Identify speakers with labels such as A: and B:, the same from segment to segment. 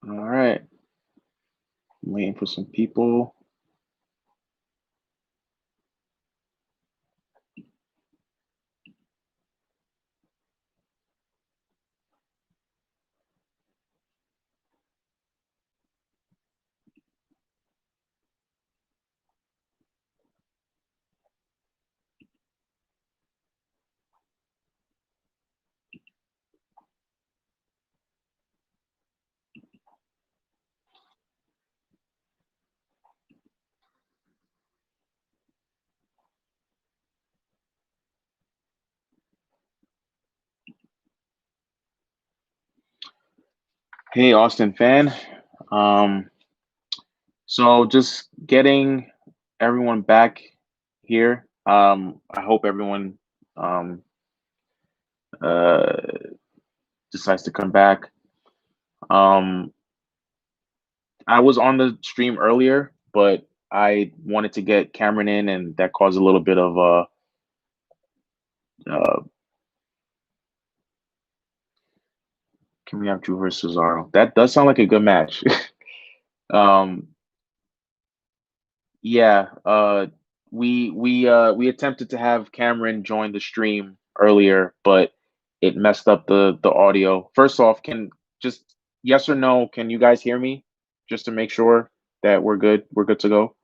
A: All right. I'm waiting for some people. Hey, Austin fan. Um, so just getting everyone back here. I hope everyone um, uh, decides to come back. Um, I was on the stream earlier, but I wanted to get Cameron in, and that caused a little bit of uh can we have Drew versus Cesaro? That does sound like a good match. um, yeah, we attempted to have Cameron join the stream earlier, but it messed up the audio. First off, can just yes or no, can you guys hear me? Just to make sure that we're good. We're good to go.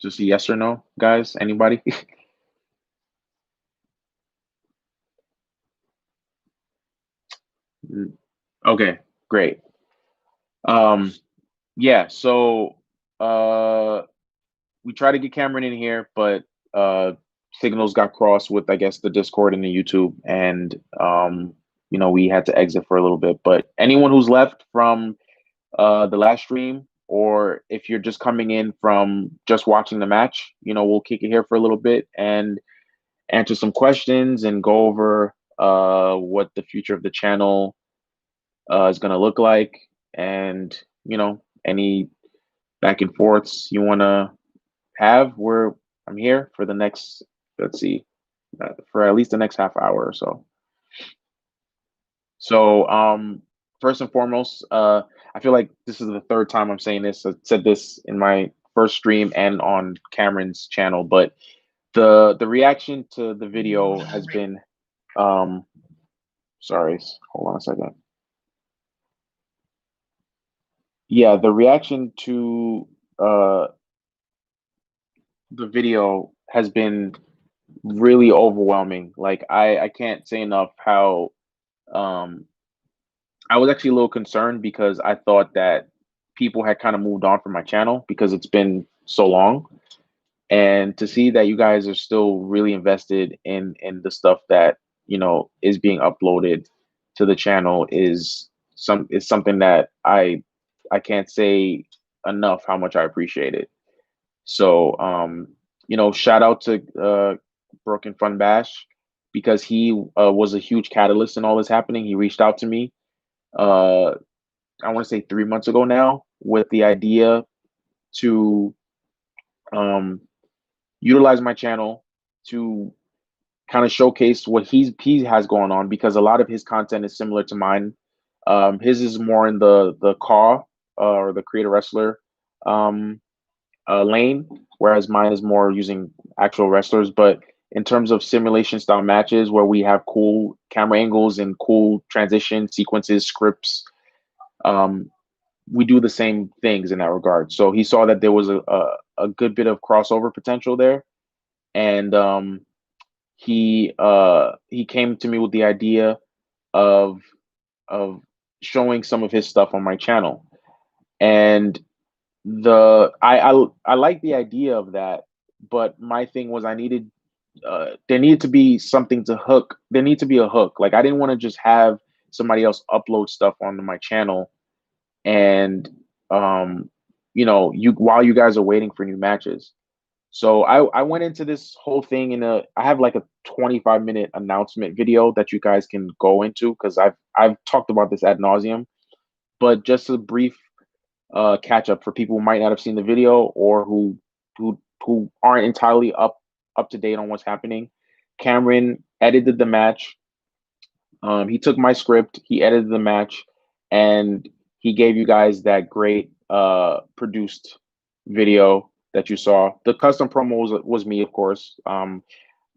A: Just a yes or no, guys. Anybody? Okay, great. Um, yeah, so uh we tried to get Cameron in here, but uh signals got crossed with I guess the Discord and the YouTube, and we had to exit for a little bit. But anyone who's left from the last stream, or if you're just coming in from just watching the match, we'll kick it here for a little bit and answer some questions and go over what the future of the channel is going to look like, and any back and forths you want to have. I'm here for the next, let's see, for at least the next half hour or so. So, first and foremost, I feel like this is the third time I'm saying this. I said this in my first stream and on Cameron's channel, but the reaction to the video has been, um, sorry, hold on a second. Yeah, the reaction to uh the video has been really overwhelming. Like I can't say enough how um I was actually a little concerned because I thought that people had kind of moved on from my channel because it's been so long. And to see that you guys are still really invested in the stuff that, is being uploaded to the channel is something that I can't say enough how much I appreciate it. So, shout out to Broken Fun Bash because he was a huge catalyst in all this happening. He reached out to me, uh, I want to say 3 months ago now, with the idea to um, utilize my channel to kind of showcase what he has going on, because a lot of his content is similar to mine. His is more in the CAW or the creator wrestler um, lane, whereas mine is more using actual wrestlers. But in terms of simulation style matches where we have cool camera angles and cool transition sequences, scripts, um, we do the same things in that regard. So he saw that there was a good bit of crossover potential there, and he came to me with the idea of of showing some of his stuff on my channel. And I like the idea of that, but my thing was I needed there needed to be something to hook. There needs to be a hook. Like I didn't want to just have somebody else upload stuff onto my channel and you while you guys are waiting for new matches. So I went into this whole thing I have like a 25-minute announcement video that you guys can go into because I've talked about this ad nauseum, but just a brief catch up for people who might not have seen the video or who aren't entirely up to date on what's happening. Cameron edited the match. He took my script, he edited the match, and he gave you guys that great produced video that you saw. The custom promo was me, of course.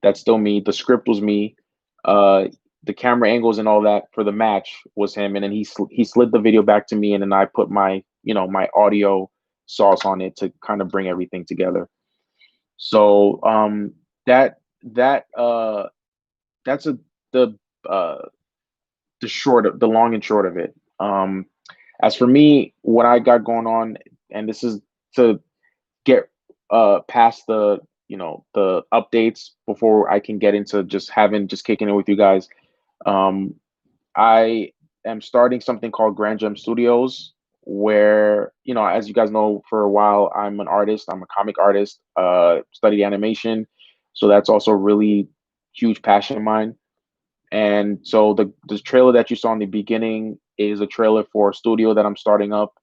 A: That's still me. The script was me. Uh, the camera angles and all that for the match was him, and then he slid the video back to me, and then I put my my audio sauce on it to kind of bring everything together. So that that that's the uh, the long and short of it. As for me, what I got going on, and this is to get past the the updates before I can get into just kicking it with you guys. Um, I am starting something called Grand Gem Studios, where as you guys know, for a while I'm an artist. I'm a comic artist. Studied animation, so that's also a really huge passion of mine. And so the trailer that you saw in the beginning is a trailer for a studio that I'm starting up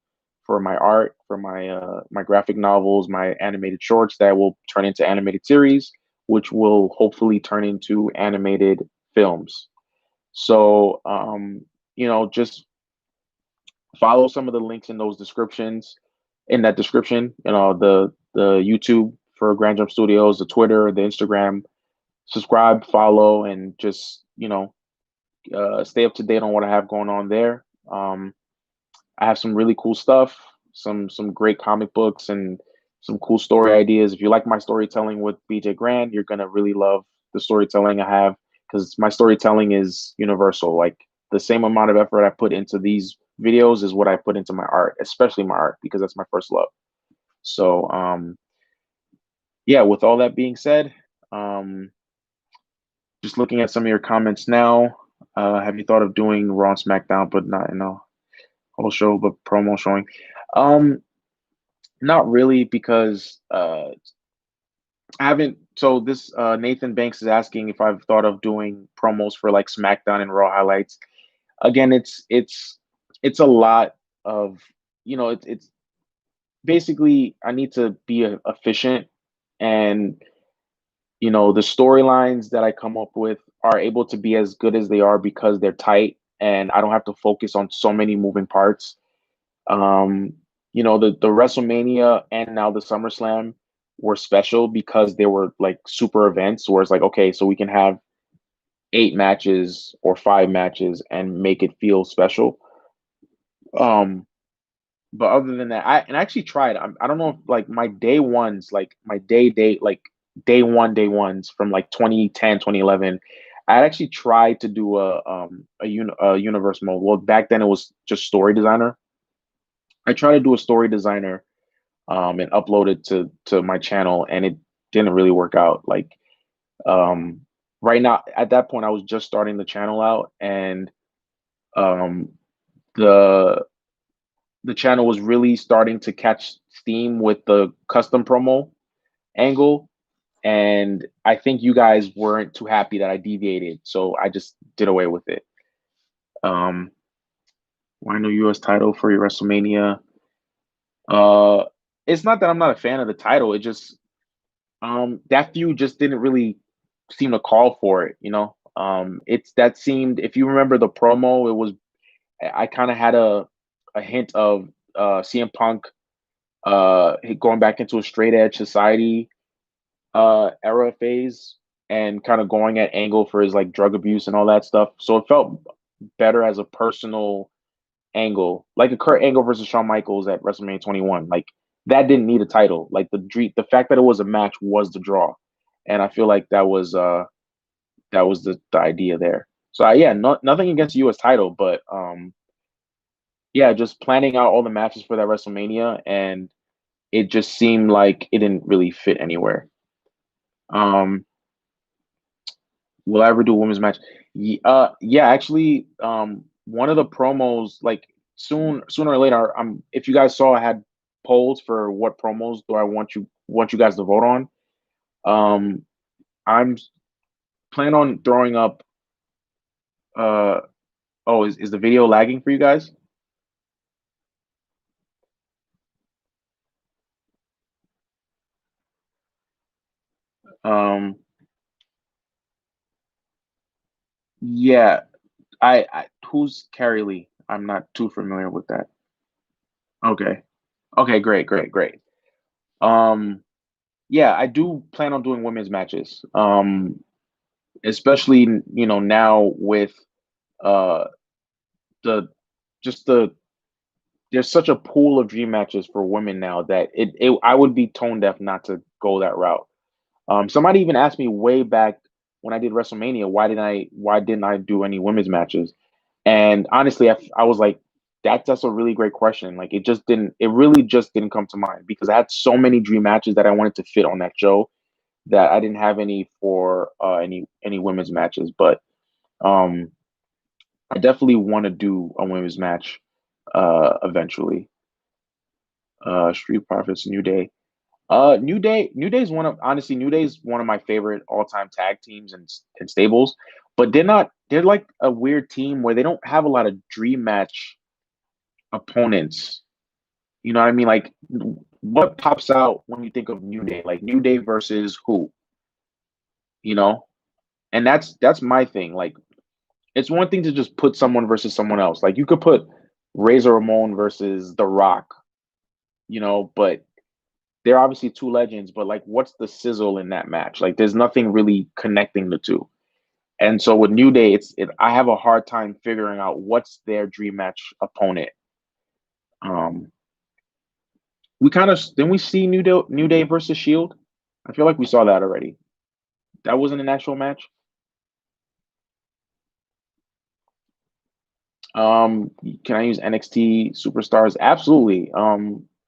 A: for my art, for my graphic novels, my animated shorts that will turn into animated series, which will hopefully turn into animated films. So just follow some of the links in those descriptions, in that description, the YouTube for Grand Jump Studios, the Twitter, the Instagram. Subscribe, follow, and just stay up to date on what I have going on there. I have some really cool stuff, some great comic books, and some cool story ideas. If you like my storytelling with BJ Grant, you're gonna really love the storytelling I have, because my storytelling is universal. Like, the same amount of effort I put into these videos is what I put into my art, especially my art, because that's my first love. So yeah, with all that being said, um, just looking at some of your comments now. Have you thought of doing Raw and SmackDown, but not in a whole show, but promo showing? Um, Not really, because I haven't. So this Nathan Banks is asking if I've thought of doing promos for like SmackDown and Raw highlights. Again, it's a lot of it's basically I need to be efficient, and the storylines that I come up with are able to be as good as they are because they're tight, and I don't have to focus on so many moving parts. Um, the WrestleMania and now the SummerSlam were special because they were like super events where it's like, okay, so we can have 8 matches or 5 matches and make it feel special. Um, but other than that, I actually tried. I don't know if like my day ones, like my like day ones from like 2010, 2011. I actually tried to do a universe mode. Well, back then it was just story designer. I tried to do a story designer and upload it to my channel, and it didn't really work out. Like um, right now, at that point, I was just starting the channel out, and um, the the channel was really starting to catch steam with the custom promo angle, and I think you guys weren't too happy that I deviated, so I just did away with it. Um, why no U.S. title for your WrestleMania? Uh, it's not that I'm not a fan of the title. It just that feud just didn't really seem to call for it. It's that seemed. If you remember the promo, it was I kind of had a hint of CM Punk going back into a straight edge society era phase, and kind of going at Angle for his like drug abuse and all that stuff. So it felt better as a personal angle, like a Kurt Angle versus Shawn Michaels at WrestleMania 21. Like, that didn't need a title. Like, the fact that it was a match was the draw, and I feel like that was the idea there. So yeah, nothing against the U.S. title, but yeah, just planning out all the matches for that WrestleMania, and it just seemed like it didn't really fit anywhere. Um, will I ever do a women's match? Yeah, actually, one of the promos, like sooner or later, if you guys saw, I had polls for what promos do I want you guys to vote on. Um, I'm planning on throwing up. Uh, oh, is the video lagging for you guys? Um, yeah. I who's Carrie Lee? I'm not too familiar with that. Okay. Okay, great, great, great. Um, yeah, I do plan on doing women's matches. Especially, now with uh the just the there's such a pool of dream matches for women now that it I would be tone deaf not to go that route. Somebody even asked me way back when I did WrestleMania, why didn't I do any women's matches? And honestly, I was like, that's a really great question. Like it really just didn't come to mind because I had so many dream matches that I wanted to fit on that show that I didn't have any for any women's matches. But um, I definitely want to do a women's match eventually. Street Profits, New Day. New Day is one of honestly, New Day is one of my favorite all-time tag teams and stables, but they're like a weird team where they don't have a lot of dream match opponents. You know what I mean? Like what pops out when you think of New Day? Like New Day versus who, you know? And that's my thing. Like it's one thing to just put someone versus someone else. Like you could put Razor Ramon versus The Rock, but they're obviously two legends, but like what's the sizzle in that match? Like there's nothing really connecting the two. And so with New Day, I have a hard time figuring out what's their dream match opponent. Um we kind of didn't we see New Day versus Shield? I feel like we saw that already. That wasn't an actual match. Um can I use NXT superstars? Absolutely.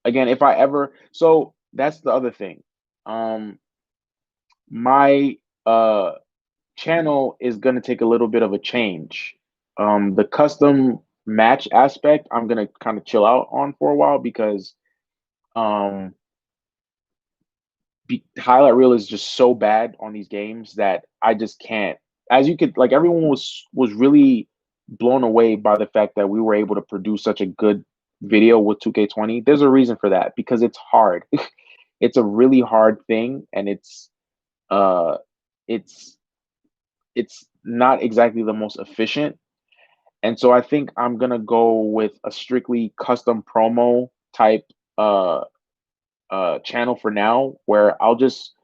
A: Again, if I ever so that's the other thing. Um my uh channel is going to take a little bit of a change. The custom match aspect, I'm going to kind of chill out on for a while because um, highlight reel is just so bad on these games that I just can't. As you could, like, everyone was really blown away by the fact that we were able to produce such a good video with 2K20. There's a reason for that because it's hard. It's a really hard thing, and uh, it's it's not exactly the most efficient. And so I think I'm gonna go with a strictly custom promo type uh channel for now, where I'll just,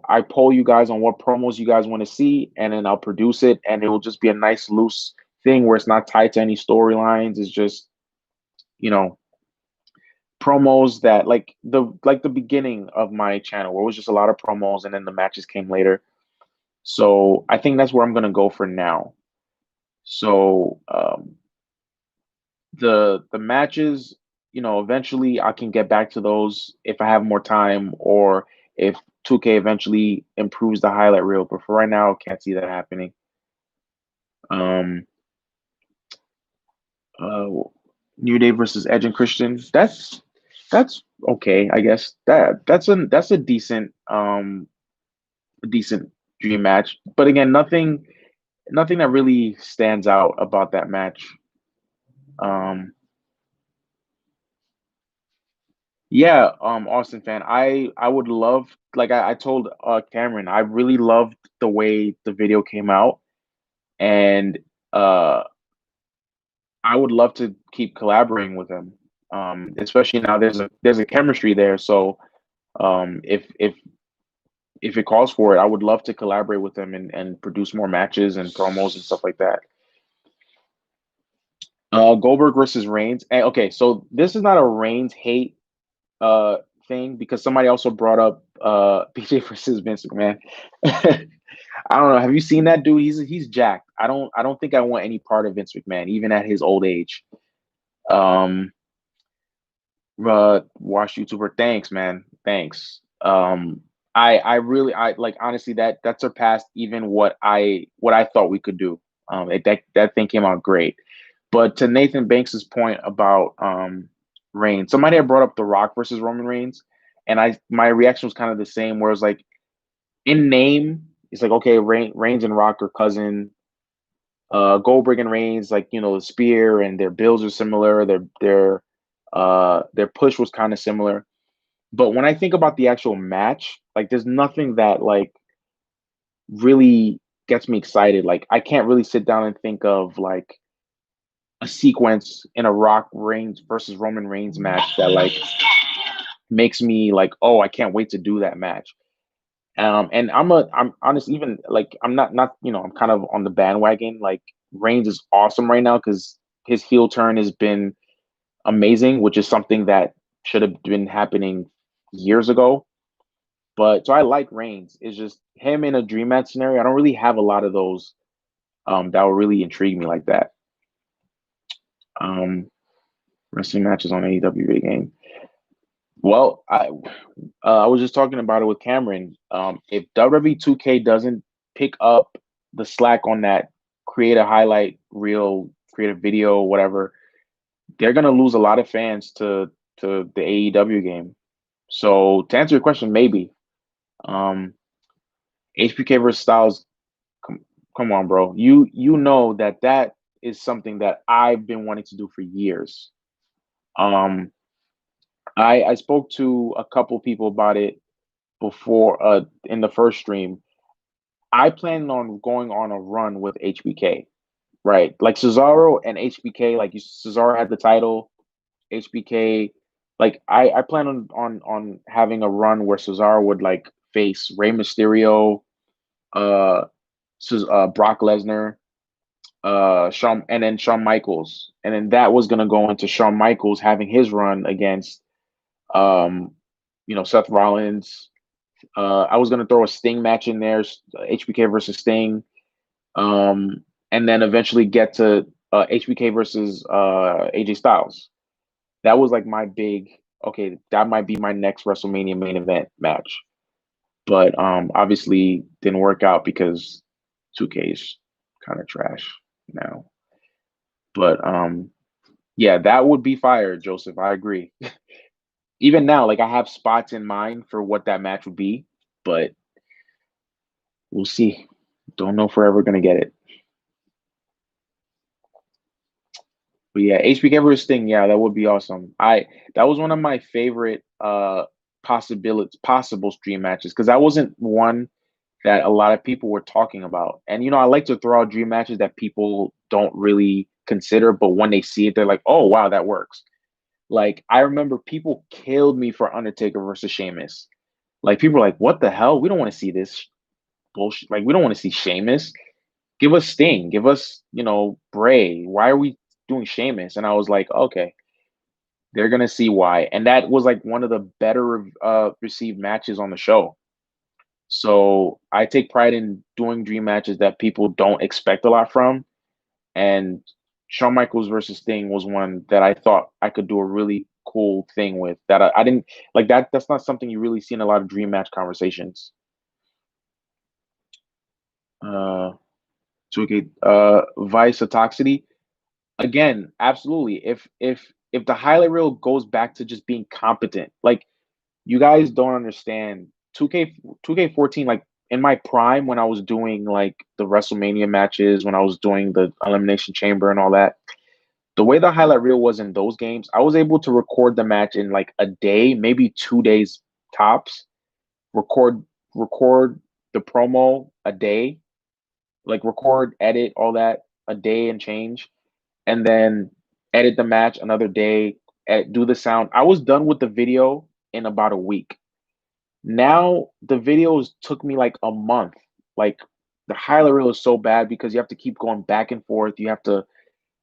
A: I poll you guys on what promos you guys want to see, and then I'll produce it, and it will just be a nice loose thing where it's not tied to any storylines. It's just, you know, promos that like the beginning of my channel where it was just a lot of promos and then the matches came later. So I think that's where I'm gonna go for now. So the matches, eventually I can get back to those if I have more time or if 2K eventually improves the highlight reel. But for right now, I can't see that happening. Um, uh, New Day versus Edge and Christian. That's okay, I guess. That's a decent dream match. But again, nothing that really stands out about that match. Um, Yeah, Austin fan. I would love like I told Cameron, I really loved the way the video came out and uh I would love to keep collaborating with him. Especially now there's a chemistry there. So if it calls for it, I would love to collaborate with him and produce more matches and promos and stuff like that. Goldberg versus Reigns. And, okay, so this is not a Reigns hate uh thing because somebody also brought up PJ versus Vince McMahon. I don't know. Have you seen that dude? He's jacked. I don't think I want any part of Vince McMahon, even at his old age. Um Watch YouTuber. Thanks, man. Thanks. I really I like honestly that surpassed even what I thought we could do. That thing came out great. But to Nathan Banks's point about Reigns, somebody had brought up The Rock versus Roman Reigns, and I my reaction was kind of the same, where it's like in name, it's like okay, Reigns and Rock are cousin. Goldberg and Reigns, like the spear and their builds are similar. Their push was kind of similar. But when I think about the actual match, like there's nothing that like really. gets me excited. Like I can't really sit down and think of like a sequence in a Rock Reigns versus Roman Reigns match that like makes me like, oh, I can't wait to do that match. And I'm honest, even like I'm not I'm kind of on the bandwagon. Like Reigns is awesome right now because his heel turn has been amazing, which is something that should have been happening years ago. But so I like Reigns. It's just him in a dream match scenario. I don't really have a lot of those that will really intrigue me like that. Um, Wrestling matches on AEW big game. Well, I was just talking about it with Cameron. If WWE 2K doesn't pick up the slack on that, create a highlight reel, create a video, whatever, they're gonna lose a lot of fans to the AEW game. So to answer your question, maybe. Um, HBK versus Styles, come, come on, bro. You know that is something that I've been wanting to do for years. Um, I spoke to a couple people about it before in the first stream. I plan on going on a run with HBK, right? Like Cesaro and HBK, like Cesaro had the title, HBK, like I plan on having a run where Cesaro would like face Rey Mysterio, uh, Brock Lesnar, Shawn, and then Shawn Michaels, and then that was gonna go into Shawn Michaels having his run against um, Seth Rollins. I was gonna throw a Sting match in there, HBK versus Sting, and then eventually get to HBK versus AJ Styles. That was like my big. Okay, that might be my next WrestleMania main event match, but obviously didn't work out because 2K is kind of trash now. But yeah, that would be fire, Joseph. I agree. Even now, like I have spots in mind for what that match would be, but we'll see. Don't know if we're ever gonna get it. But yeah, HBK versus Sting, yeah, that would be awesome. I That was one of my favorite possible stream matches because that wasn't one that a lot of people were talking about. And I like to throw out dream matches that people don't really consider, but when they see it, they're like, "Oh wow, that works." Like I remember people killed me for Undertaker versus Sheamus. Like people were like, "What the hell? We don't want to see this bullshit. Like we don't want to see Sheamus. Give us Sting. Give us, Bray. Why are we doing Sheamus?" And I was like, "Okay, they're gonna see why." And that was like one of the better received matches on the show. So I take pride in doing dream matches that people don't expect a lot from. And Shawn Michaels versus Sting was one that I thought I could do a really cool thing with. That I didn't like that. That's not something you really see in a lot of dream match conversations. Uh, so okay, Vice or Toxicity again, absolutely. If the highlight reel goes back to just being competent, like you guys don't understand 2K14, like in my prime when I was doing like the WrestleMania matches, when I was doing the Elimination Chamber and all that, the way the highlight reel was in those games, I was able to record the match in like a day, maybe 2 days tops. Record record the promo a day, like record, edit, all that a day and change, and then edit the match another day, do the sound. I was done with the video in about a week. Now the videos took me like a month. Like the highlight reel is so bad because you have to keep going back and forth. You have to,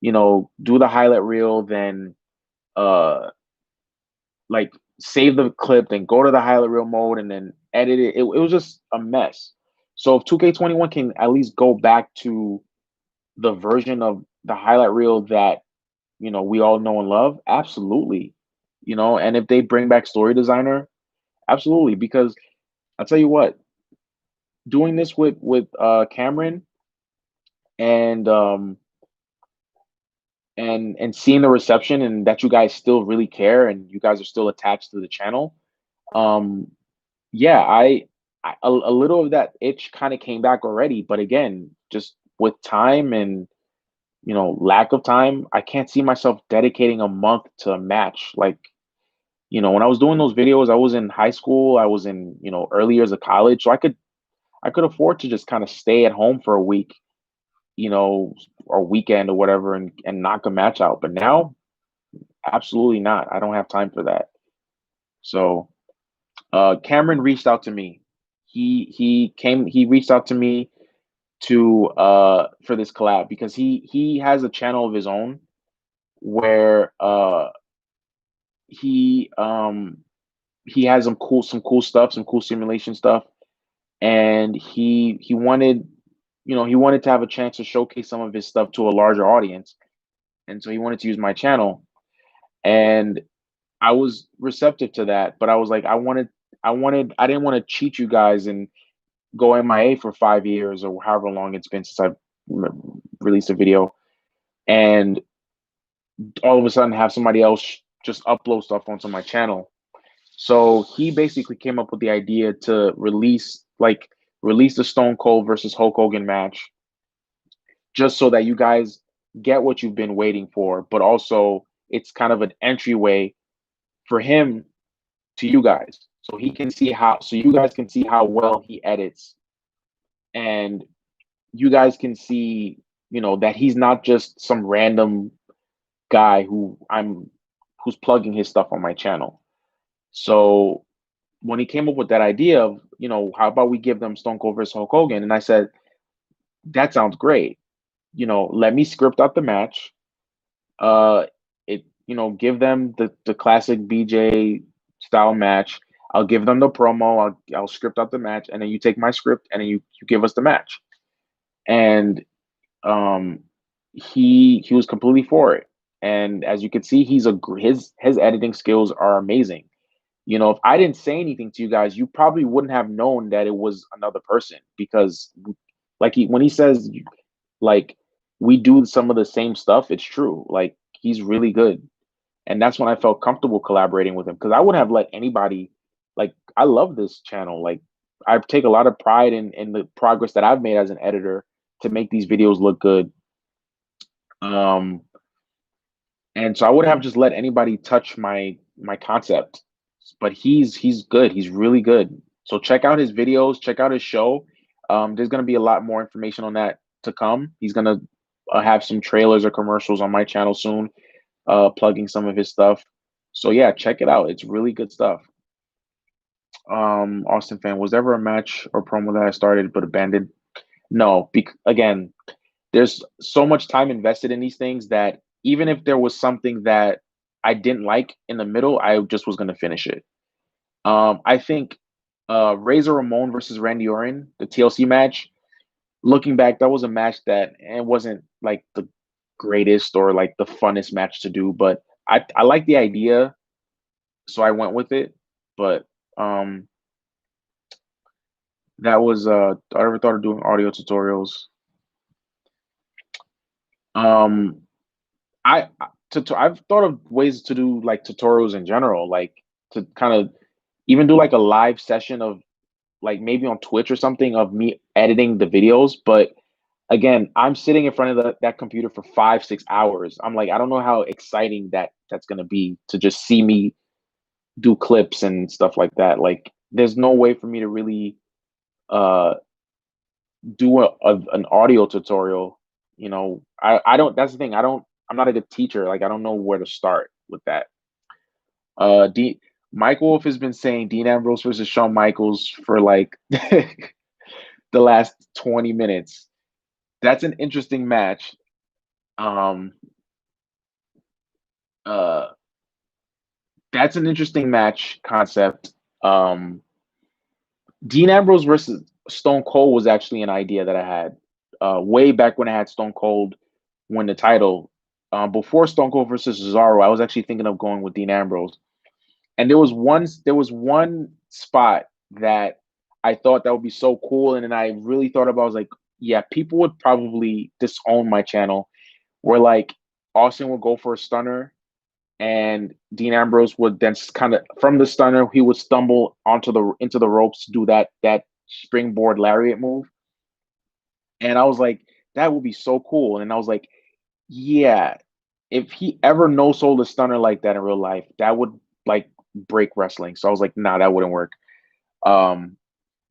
A: do the highlight reel, then uh like save the clip, then go to the highlight reel mode and then edit it. It was just a mess. So if 2K21 can at least go back to the version of the highlight reel that we all know and love, absolutely. And if they bring back story designer, absolutely. Because I'll tell you what, doing this with Cameron and and seeing the reception and that you guys still really care and you guys are still attached to the channel, um, yeah, a little of that itch kind of came back already. But again, just with time and lack of time, I can't see myself dedicating a month to a match. Like when I was doing those videos, I was in high school, I was in early years of college, so I could afford to just kind of stay at home for a week, you know, or weekend or whatever, and knock a match out. But now, absolutely not. I don't have time for that. So Cameron reached out to me. He reached out to me to for this collab because he has a channel of his own where he um he has some cool stuff, some cool simulation stuff, and he wanted, he wanted to have a chance to showcase some of his stuff to a larger audience, and so he wanted to use my channel, and I was receptive to that, but I was like, I didn't want to cheat you guys and go MIA for 5 years or however long it's been since I've released a video, and all of a sudden have somebody else just upload stuff onto my channel. So he basically came up with the idea to release the Stone Cold versus Hulk Hogan match, just so that you guys get what you've been waiting for, but also it's kind of an entryway for him to you guys, so you guys can see how well he edits, and you guys can see, that he's not just some random guy who's plugging his stuff on my channel. So when he came up with that idea of, how about we give them Stone Cold versus Hulk Hogan, and I said that sounds great. Let me script out the match. Uh, give them the classic BJ style match. I'll give them the promo. I'll script out the match, and then you take my script, and then you give us the match. And um, he was completely for it. And as you can see, his editing skills are amazing. If I didn't say anything to you guys, you probably wouldn't have known that it was another person, because when he says, like, we do some of the same stuff, it's true. Like, he's really good. And that's when I felt comfortable collaborating with him, because I wouldn't have let anybody, like, I love this channel. Like, I take a lot of pride in the progress that I've made as an editor to make these videos look good. Um, and so I would have just let anybody touch my concept. But he's good. He's really good. So check out his videos, check out his show. There's gonna be a lot more information on that to come. He's gonna have some trailers or commercials on my channel soon, plugging some of his stuff. So yeah, check it out. It's really good stuff. Austin fan, was there ever a match or promo that I started but abandoned? No, again, there's so much time invested in these things that even if there was something that I didn't like in the middle, I just was gonna finish it. I think Razor Ramon versus Randy Orton, the TLC match. Looking back, that was a match that it wasn't like the greatest or like the funnest match to do, but I like the idea, so I went with it. But um, that was I ever thought of doing audio tutorials. Um, I've thought of ways to do like tutorials in general, like to kind of even do like a live session of, like, maybe on Twitch or something, of me editing the videos. But again, I'm sitting in front of that computer for 5, 6 hours. I'm like, I don't know how exciting that's gonna be to just see me do clips and stuff like that. Like, there's no way for me to really uh do an audio tutorial. I don't. That's the thing. I'm not a good teacher. Like, I don't know where to start with that. D Mike Wolf has been saying Dean Ambrose versus Shawn Michaels for like the last 20 minutes. That's an interesting match. Um, uh, that's an interesting match concept. Um, Dean Ambrose versus Stone Cold was actually an idea that I had way back when I had Stone Cold win the title. Before Stone Cold versus Cesaro, I was actually thinking of going with Dean Ambrose. And there was one spot that I thought that would be so cool, and then I really thought about. I was like, yeah, people would probably disown my channel. Where, like, Austin would go for a stunner, and Dean Ambrose would then kind of, from the stunner, he would stumble into the ropes to do that springboard lariat move. And I was like, that would be so cool. And I was like, yeah, if he ever no sold a stunner like that in real life, that would, like, break wrestling. So I was like, nah, that wouldn't work. Um,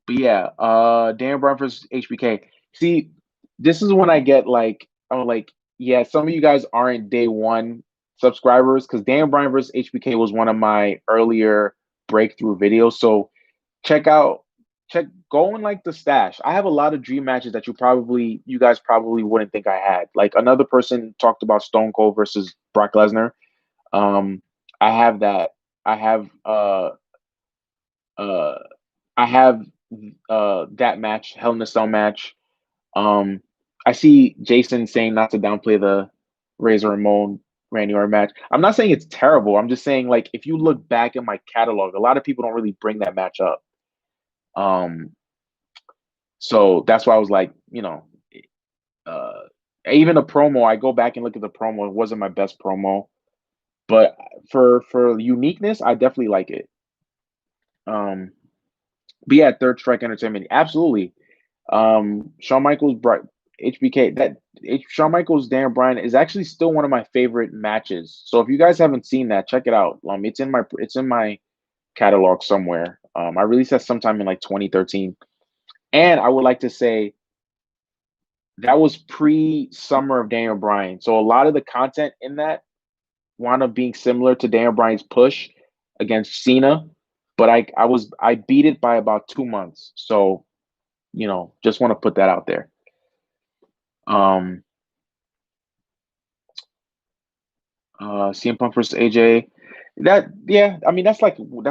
A: But yeah, Dan Brown versus HBK. See, this is when I get like, I'm like, yeah, some of you guys aren't day one subscribers because Dan Bryan versus HBK was one of my earlier breakthrough videos. So check out, go in like the stash. I have a lot of dream matches that you guys probably wouldn't think I had. Like another person talked about Stone Cold versus Brock Lesnar. Um, I have that. I have uh I have that match, Hell in a Cell match. Um, I see Jason saying not to downplay the Razor Ramon Randy Orton match. I'm not saying it's terrible. I'm just saying like if you look back in my catalog, a lot of people don't really bring that match up. Um, so that's why I was like, uh, even a promo. I go back and look at the promo. It wasn't my best promo, but for uniqueness, I definitely like it. Um, but yeah, Third Strike Entertainment, absolutely. Shawn Michaels brought HBK. Shawn Michaels Dan Bryan is actually still one of my favorite matches. So if you guys haven't seen that, check it out. It's in my catalog somewhere. I released that sometime in like 2013, and I would like to say that was pre Summer of Daniel Bryan. So a lot of the content in that wound up being similar to Daniel Bryan's push against Cena, but I beat it by about 2 months. So just want to put that out there. Um, CM Punk versus AJ. Yeah, I mean that's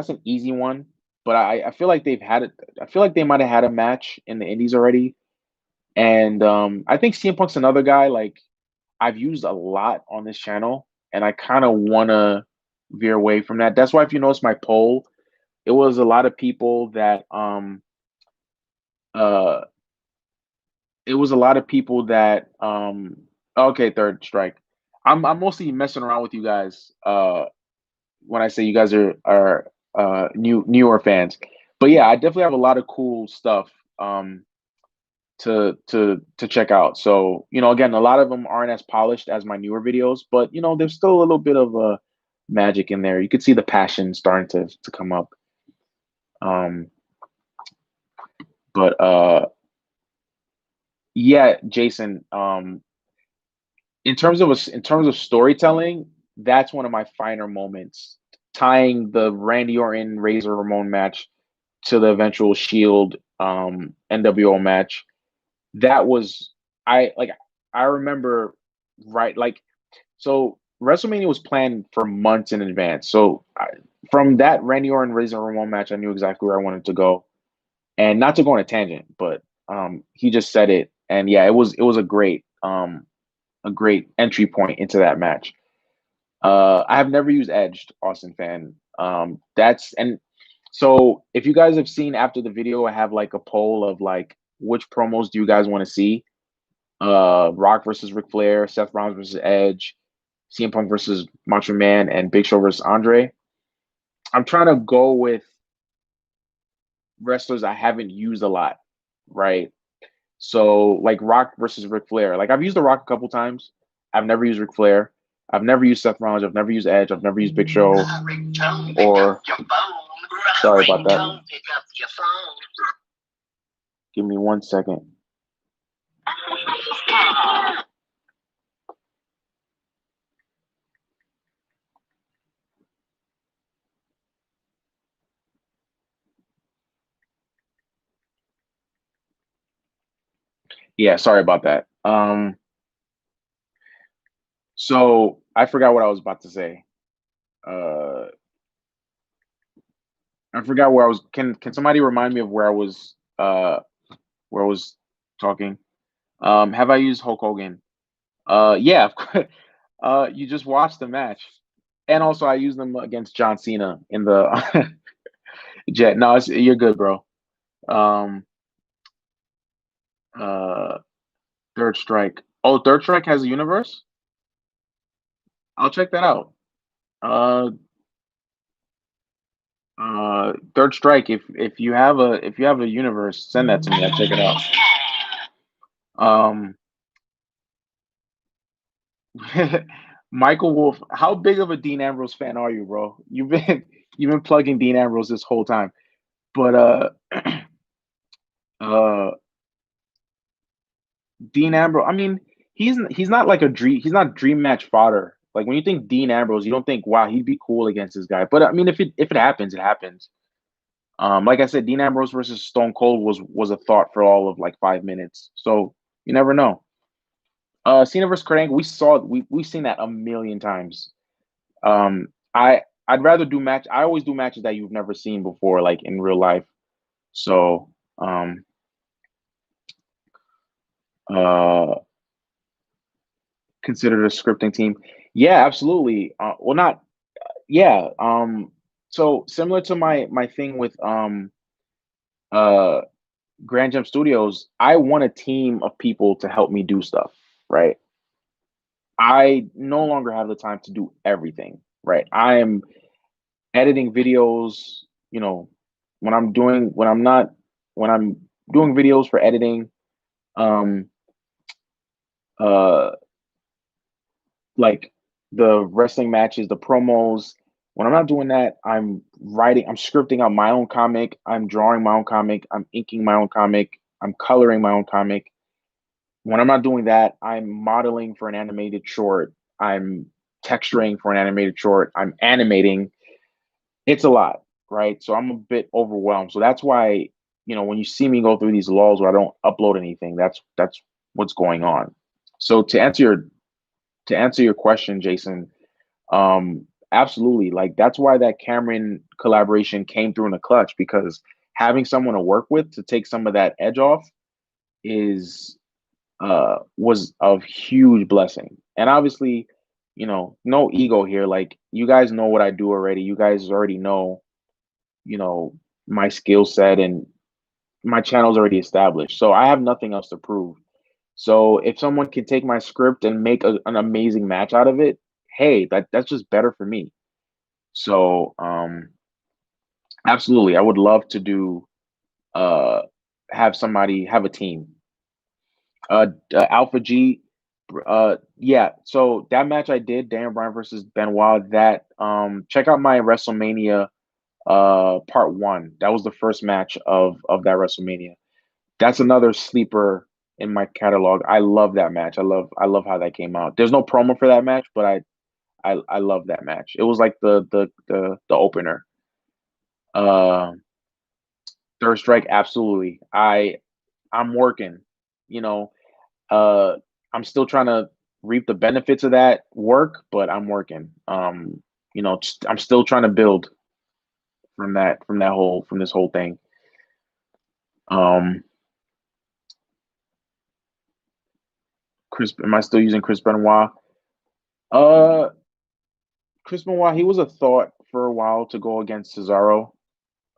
A: an easy one, but I feel like they've had it. I feel like they might have had a match in the Indies already, and I think CM Punk's another guy like I've used a lot on this channel, and I kind of want to veer away from that. That's why if you notice my poll, it was a lot of people that uh it was a lot of people that okay, Third Strike. I'm mostly messing around with you guys when I say you guys are newer fans. But yeah, I definitely have a lot of cool stuff to check out. So, again, a lot of them aren't as polished as my newer videos, but there's still a little bit of magic in there. You could see the passion starting to come up. Um but yeah, Jason, in terms of storytelling, that's one of my finer moments. Tying the Randy Orton Razor Ramon match to the eventual Shield NWO match. That was I remember right like so WrestleMania was planned for months in advance. So from that Randy Orton Razor Ramon match, I knew exactly where I wanted to go, and not to go on a tangent, but he just said it, and yeah, it was a great entry point into that match. I have never used Edge, Austin fan. That's and so if you guys have seen after the video, I have like a poll of like which promos do you guys want to see? Rock versus Ric Flair, Seth Rollins versus Edge, CM Punk versus Macho Man, and Big Show versus Andre. I'm trying to go with wrestlers I haven't used a lot, right? So like Rock versus Ric Flair. Like I've used The Rock a couple times. I've never used Ric Flair. I've never used Seth Rollins. I've never used Edge. I've never used Big Show. Or sorry about that. Give me 1 second. Yeah, sorry about that. So I forgot what I was about to say. Uh, I forgot where I was. Can somebody remind me of where I was talking? Have I used Hulk Hogan? Yeah, of course. You just watched the match, and also I used them against John Cena in the Jet. No, you're good, bro. Um, uh, Third Strike. Oh, Third Strike has a universe. I'll check that out. Uh, Third Strike. If you have a universe, send that to me. I'll check it out. Um, Michael Wolf. How big of a Dean Ambrose fan are you, bro? You've been you've been plugging Dean Ambrose this whole time, but Dean Ambrose. I mean, he's not like a dream. He's not dream match fodder. Like when you think Dean Ambrose, you don't think, wow, he'd be cool against this guy. But I mean, if it happens, it happens. Like I said, Dean Ambrose versus Stone Cold was a thought for all of like 5 minutes. So you never know. Cena versus Kurt Angle, we've seen that a million times. Um, I'd rather do match. I always do matches that you've never seen before, like in real life. So uh, considered a scripting team. Yeah, absolutely. Well, not yeah. So similar to my thing with uh Grand Jump Studios, I want a team of people to help me do stuff, right? I no longer have the time to do everything, right? I am editing videos, you know, when I'm doing videos for editing, um, uh, like the wrestling matches, the promos. When I'm not doing that, I'm scripting out my own comic, I'm drawing my own comic, I'm inking my own comic, I'm coloring my own comic. When I'm not doing that, I'm modeling for an animated short, I'm texturing for an animated short, I'm animating. It's a lot, right? So I'm a bit overwhelmed. So that's why, when you see me go through these lulls where I don't upload anything, that's what's going on. So to answer your question, Jason, absolutely. Like that's why that Cameron collaboration came through in the clutch, because having someone to work with to take some of that edge off is was a huge blessing. And obviously, no ego here. Like you guys know what I do already. You guys already know, you know, my skill set, and my channel's already established. So I have nothing else to prove. So if someone can take my script and make an amazing match out of it, hey, that's just better for me. So absolutely, I would love to do uh have a team. Alpha G, yeah. So that match I did, Daniel Bryan versus Benoit. That check out my WrestleMania part one. That was the first match of that WrestleMania. That's another sleeper in my catalog. I love that match. I love how that came out. There's no promo for that match, but I love that match. It was like the opener. Uh, Third Strike, absolutely. I'm working. You know, uh, I'm still trying to reap the benefits of that work, but I'm working. I'm still trying to build from this whole thing. Um, am I still using Chris Benoit? Uh, Chris Benoit, he was a thought for a while to go against Cesaro.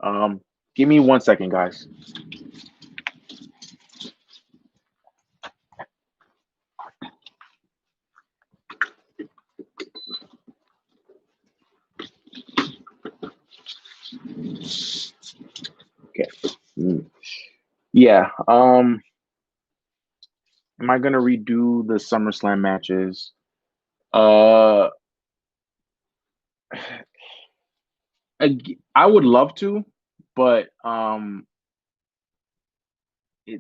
A: Um, Give me 1 second, guys. Okay. Yeah. Am I gonna redo the SummerSlam matches? Uh, I would love to, but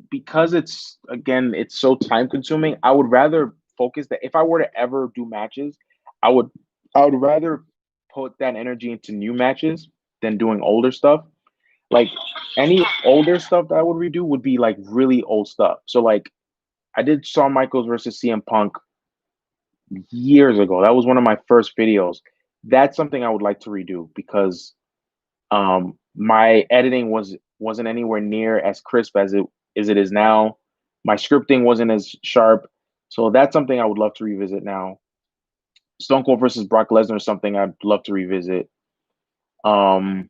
A: because it's so time consuming. I would rather focus that if I were to ever do matches, I would I would rather put that energy into new matches than doing older stuff. Like any older stuff that I would redo would be like really old stuff. So like I did Shawn Michaels versus CM Punk years ago. That was one of my first videos. That's something I would like to redo because my editing wasn't anywhere near as crisp as it is now. My scripting wasn't as sharp. So that's something I would love to revisit now. Stone Cold versus Brock Lesnar is something I'd love to revisit. Um,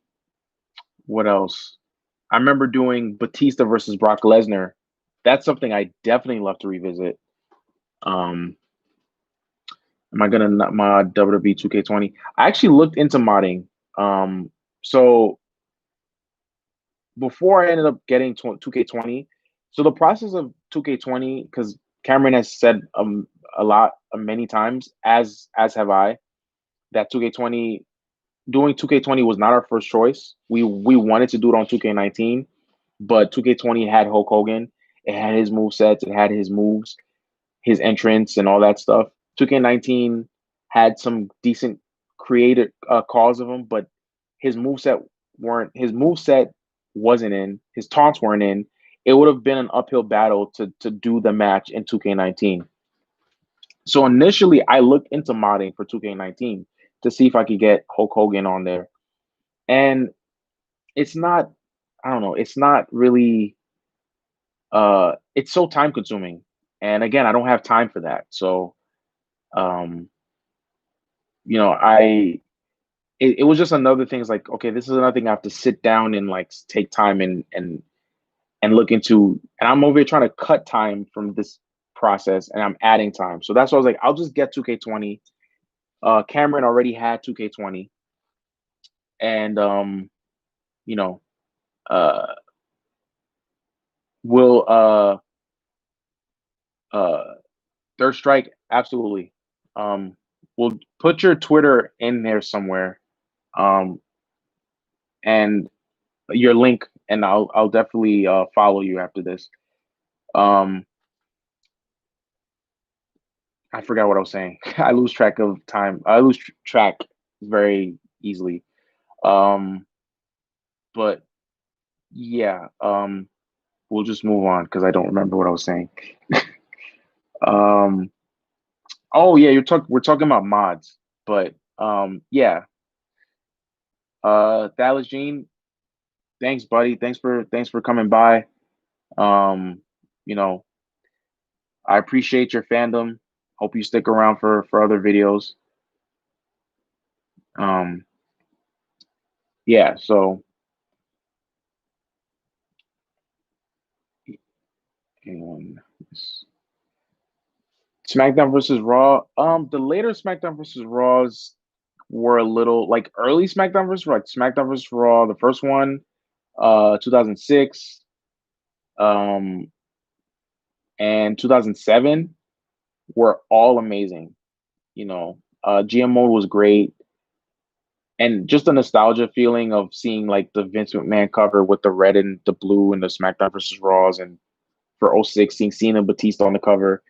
A: what else? I remember doing Batista versus Brock Lesnar. That's something I definitely love to revisit. Um, am I gonna not mod WWE 2K20? I actually looked into modding. So before I ended up getting 2K20, so the process of 2K20, because Cameron has said a lot many times, as have I, that 2K20 doing 2K20 was not our first choice. We wanted to do it on 2K19, but 2K20 had Hulk Hogan. It had his move sets. It had his moves. his entrance and all that stuff. 2K19 had some decent creative calls of him, but his moveset wasn't in, his taunts weren't in. It would have been an uphill battle to do the match in 2K19. So initially, I looked into modding for 2K19 to see if I could get Hulk Hogan on there, and it's not. I don't know. It's not really. It's so time consuming, and again, I don't have time for that. So, um, I it was just another thing. It's like, okay, this is another thing I have to sit down and like take time and look into, and I'm over here trying to cut time from this process, and I'm adding time. So that's why I was like, I'll just get 2K20. Cameron already had 2K20, and you know, uh, will uh, Third Strike absolutely. We'll put your Twitter in there somewhere, um, and your link, and I'll definitely follow you after this. Um, I forgot what I was saying. I lose track of time. I lose track very easily. Um, but yeah, we'll just move on because I don't remember what I was saying. Um, oh yeah, we're talking about mods, but yeah. Dallas Jean, thanks, buddy. Thanks for coming by. Um, you know, I appreciate your fandom. Hope you stick around for other videos. Um, yeah. So, and SmackDown versus Raw. The later SmackDown versus Raws were a little like early SmackDown versus Raw, like SmackDown versus Raw, the first one, 2006, um, and 2007 were all amazing. GM mode was great, and just the nostalgia feeling of seeing like the Vince McMahon cover with the red and the blue and the SmackDown versus Raws, and for '06 seeing Cena and Batista on the cover.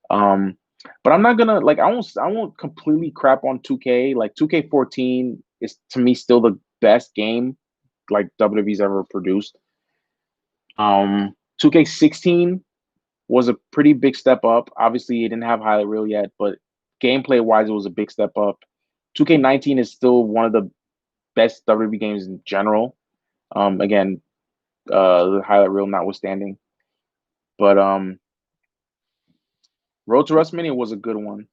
A: Um, but I'm not gonna like I won't completely crap on 2K. Like 2K14 is to me still the best game like WWE's ever produced. 2K16 was a pretty big step up. Obviously, it didn't have highlight reel yet, but gameplay wise, it was a big step up. 2K19 is still one of the best WWE games in general. Again, the highlight reel notwithstanding, but Road to WrestleMania was a good one.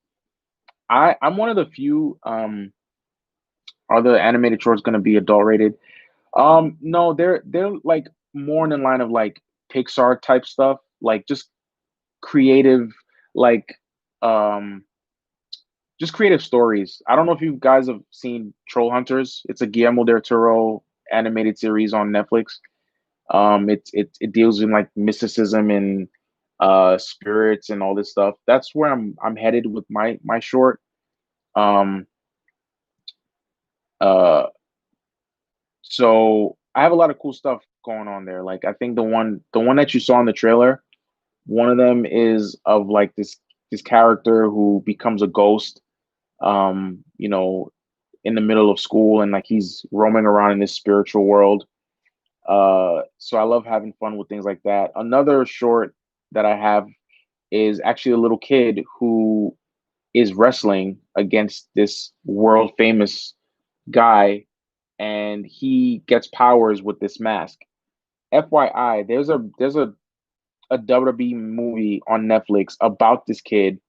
A: I'm one of the few. Are the animated shorts going to be adult rated? No, they're like more in the line of like Pixar type stuff, like just creative, like um, just creative stories. I don't know if you guys have seen Troll Hunters. It's a Guillermo del Toro animated series on Netflix. It deals in like mysticism and spirits and all this stuff. That's where I'm headed with my short. Um, uh, so I have a lot of cool stuff going on there. Like I think the one that you saw in the trailer, one of them is of like this character who becomes a ghost. You know, in the middle of school, and like he's roaming around in this spiritual world. So I love having fun with things like that. Another short that I have is actually a little kid who is wrestling against this world famous guy, and he gets powers with this mask. FYI, there's a WWE movie on Netflix about this kid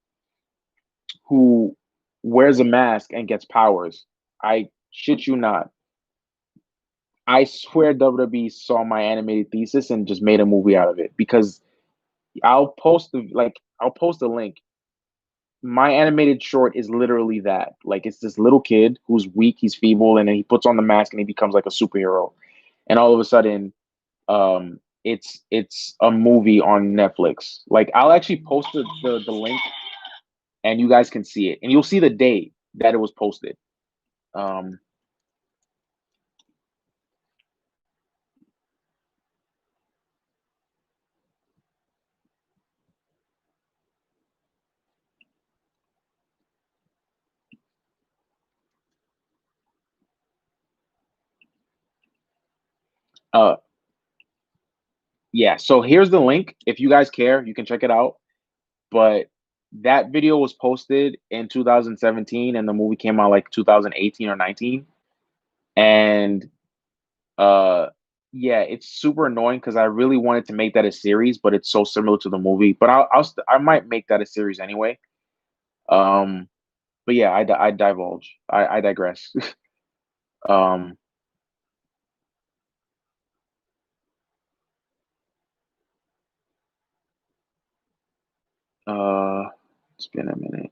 A: who wears a mask and gets powers. I shit you not. I swear WWE saw my animated thesis and just made a movie out of it, because I'll post a link. My animated short is literally that. Like it's this little kid who's weak, he's feeble, and then he puts on the mask and he becomes like a superhero. And all of a sudden, it's a movie on Netflix. Like I'll actually post the link, and you guys can see it, and you'll see the date that it was posted. Um, Uh, yeah. So here's the link. If you guys care, you can check it out. But that video was posted in 2017, and the movie came out like 2018 or 19. And uh, yeah, it's super annoying because I really wanted to make that a series, but it's so similar to the movie. But I might make that a series anyway. Um, but yeah, I divulge. I digress. um, uh, it's been a minute.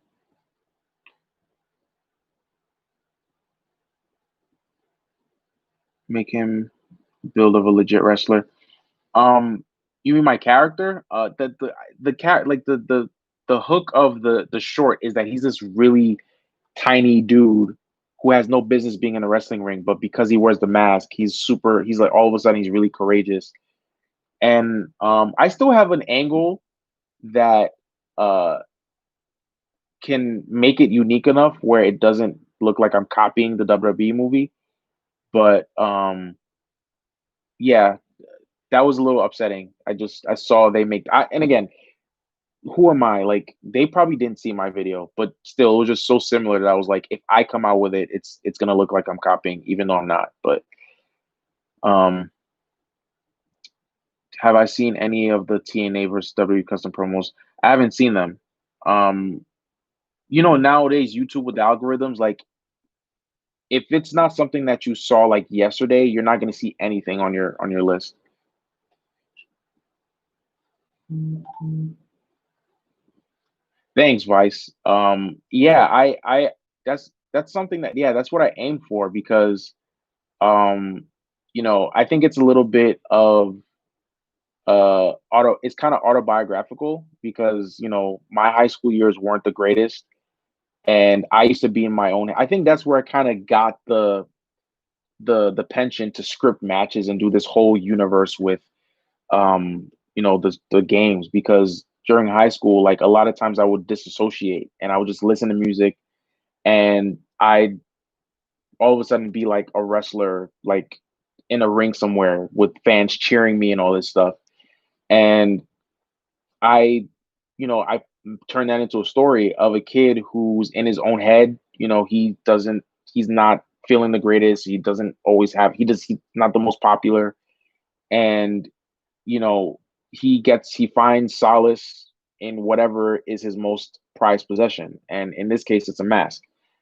A: Make him build of a legit wrestler. You mean my character? The cat like the hook of the short is that he's this really tiny dude who has no business being in a wrestling ring, but because he wears the mask, he's like all of a sudden he's really courageous. And I still have an angle that uh can make it unique enough where it doesn't look like I'm copying the WWE movie. But yeah, that was a little upsetting. I saw they make and again, who am I? Like they probably didn't see my video, but still it was just so similar that I was like, if I come out with it, it's gonna look like I'm copying, even though I'm not. But um have I seen any of the TNA versus WWE custom promos? I haven't seen them. Um, nowadays YouTube with the algorithms, like if it's not something that you saw like yesterday, you're not gonna see anything on your list. Thanks, Vice. Yeah, that's something that yeah, that's what I aim for because um, I think it's a little bit of it's kind of autobiographical because my high school years weren't the greatest, and I used to be in my own. I think that's where I kind of got the penchant to script matches and do this whole universe with the games because during high school, like a lot of times I would disassociate and I would just listen to music and I'd all of a sudden be like a wrestler, like in a ring somewhere with fans cheering me and all this stuff. And I, I turned that into a story of a kid who's in his own head. He's not feeling the greatest. He doesn't always have, he's not the most popular. And, you know, he finds solace in whatever is his most prized possession. And in this case, it's a mask.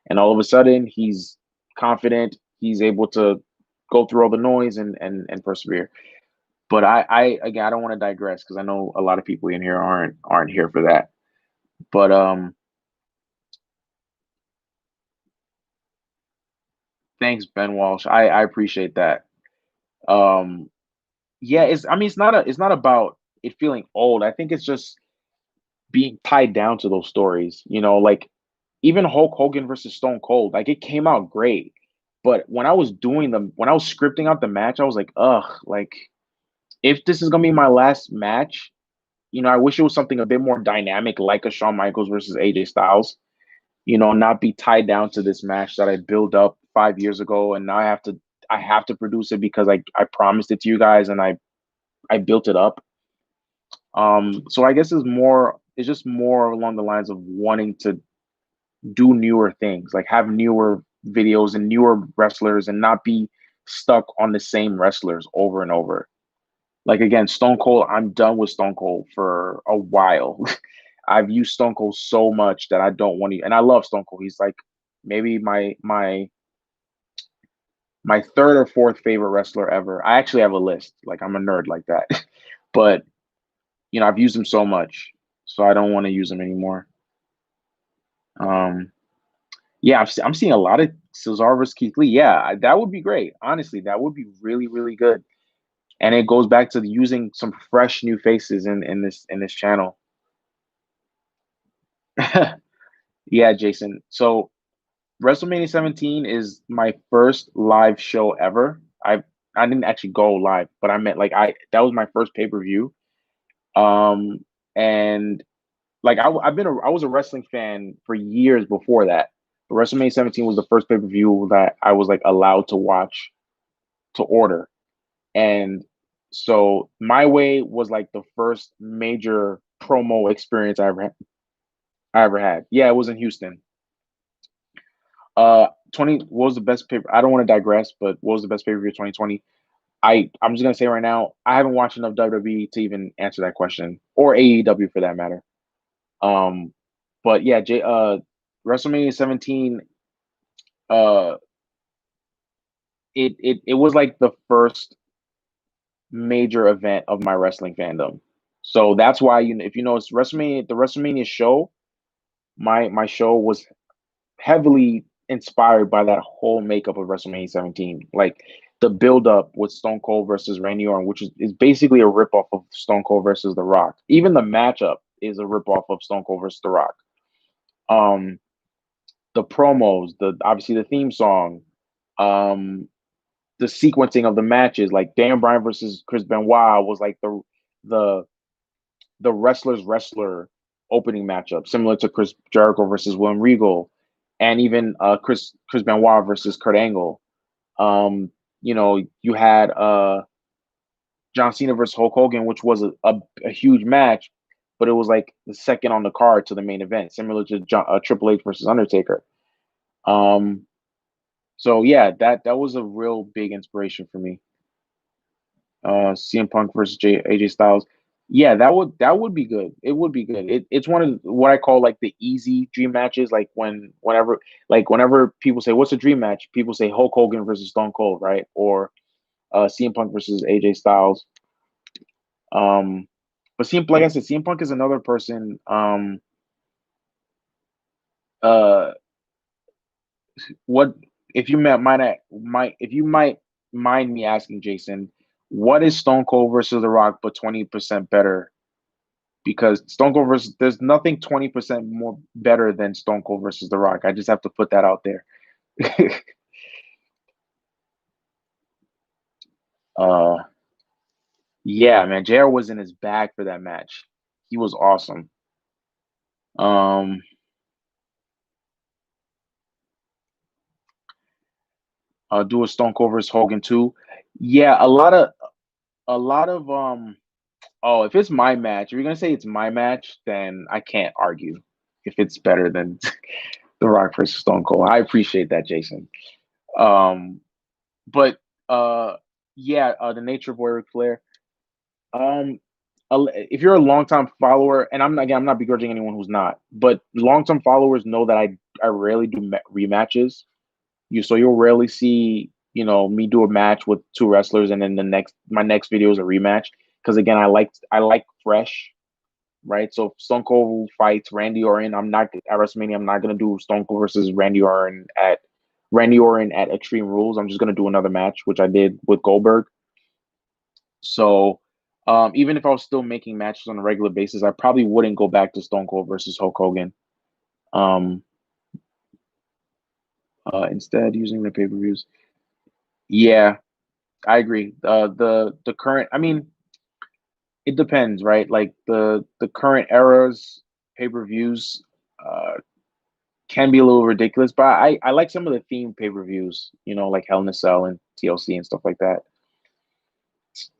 A: And all of a sudden, he's confident. He's able to go through all the noise and persevere. But again, I don't want to digress because I know a lot of people in here aren't here for that. But thanks, Ben Walsh. I appreciate that. Um, yeah, it's not about it feeling old. I think it's just being tied down to those stories. Like even Hulk Hogan versus Stone Cold, like it came out great. But when I was scripting out the match, I was like, ugh, like if this is gonna be my last match, I wish it was something a bit more dynamic, like a Shawn Michaels versus AJ Styles. Not be tied down to this match that I built up 5 years ago, and now I have to produce it because I promised it to you guys and I built it up. So I guess it's just more along the lines of wanting to do newer things, like have newer videos and newer wrestlers, and not be stuck on the same wrestlers over and over. Like again, Stone Cold, I'm done with Stone Cold for a while. I've used Stone Cold so much that I don't want to, and I love Stone Cold. He's like maybe my third or fourth favorite wrestler ever. I actually have a list. Like I'm a nerd like that. But I've used him so much, so I don't want to use him anymore. Um, yeah, I'm seeing a lot of Cesaro versus Keith Lee. Yeah, that would be great. Honestly, that would be really, really good. And it goes back to using some fresh new faces in this channel. Yeah, Jason. So WrestleMania 17 is my first live show ever. I didn't actually go live, but I meant like that was my first pay-per-view. Um and like I was a wrestling fan for years before that. But WrestleMania 17 was the first pay-per-view that I was like allowed to watch to order. And so My Way was like the first major promo experience I ever had. Yeah, it was in Houston. 20 what was the best paper? I don't want to digress, but what was the best pay-per-view of 2020? I'm just gonna say right now, I haven't watched enough WWE to even answer that question, or AEW for that matter. Um, but yeah, WrestleMania 17, uh, it was like the first major event of my wrestling fandom. So that's why if you know it's WrestleMania, the WrestleMania show, my show was heavily inspired by that whole makeup of WrestleMania 17. Like the build up with Stone Cold versus Randy Orton, which is basically a ripoff of Stone Cold versus The Rock. Even the matchup is a ripoff of Stone Cold versus The Rock. Um, the promos, the obviously the theme song, um, the sequencing of the matches, like Daniel Bryan versus Chris Benoit was like the the wrestler's wrestler opening matchup, similar to Chris Jericho versus William Regal, and even Chris Benoit versus Kurt Angle. You had John Cena versus Hulk Hogan, which was a huge match, but it was like the second on the card to the main event, similar to Triple H versus Undertaker. Um, so yeah, that was a real big inspiration for me. CM Punk versus AJ Styles. Yeah, that would be good. It would be good. It's one of what I call like the easy dream matches. Like whenever people say what's a dream match, people say Hulk Hogan versus Stone Cold, right? Or CM Punk versus AJ Styles. But like I said, CM Punk is another person. Uh, what if you might mind me asking Jason, what is Stone Cold versus The Rock, but 20% better? Because Stone Cold versus there's nothing 20% more better than Stone Cold versus The Rock. I just have to put that out there. uh yeah, man, JR was in his bag for that match. He was awesome. Um do a Stone Cold versus Hogan too. Yeah, a lot of oh, if it's my match, if you're gonna say it's my match, then I can't argue if it's better than The Rock versus Stone Cold. I appreciate that, Jason. Um but yeah, the Nature Boy Ric Flair. Um, if you're a longtime follower, and I'm not begrudging anyone who's not, but long-term followers know that I rarely do rematches. You'll rarely see me do a match with two wrestlers, and then my next video is a rematch. Because again, I like fresh, right? So if Stone Cold fights Randy Orton, I'm not at WrestleMania. I'm not gonna do Stone Cold versus Randy Orton at Extreme Rules. I'm just gonna do another match, which I did with Goldberg. So even if I was still making matches on a regular basis, I probably wouldn't go back to Stone Cold versus Hulk Hogan. Um, instead, using the pay per views. Yeah, I agree. The current, I mean, it depends, right? Like the current era's pay per views can be a little ridiculous, but I like some of the theme pay per views, like Hell in a Cell and TLC and stuff like that.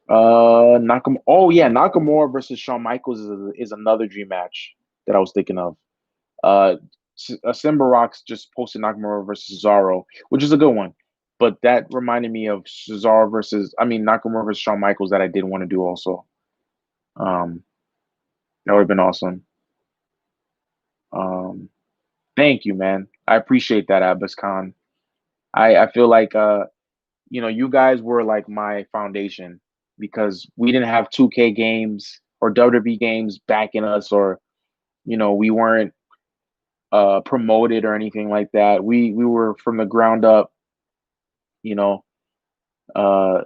A: Nakamura. Oh yeah, Nakamura versus Shawn Michaels is another dream match that I was thinking of. Uh, Simba Rocks just posted Nakamura versus Cesaro, which is a good one. But that reminded me of Nakamura versus Shawn Michaels that I did want to do also. Um, that would have been awesome. Um, thank you, man. I appreciate that, Abbas Khan. I feel like you guys were like my foundation because we didn't have 2K games or WWE games backing us, or we weren't promoted or anything like that. We were from the ground up, you know. Uh,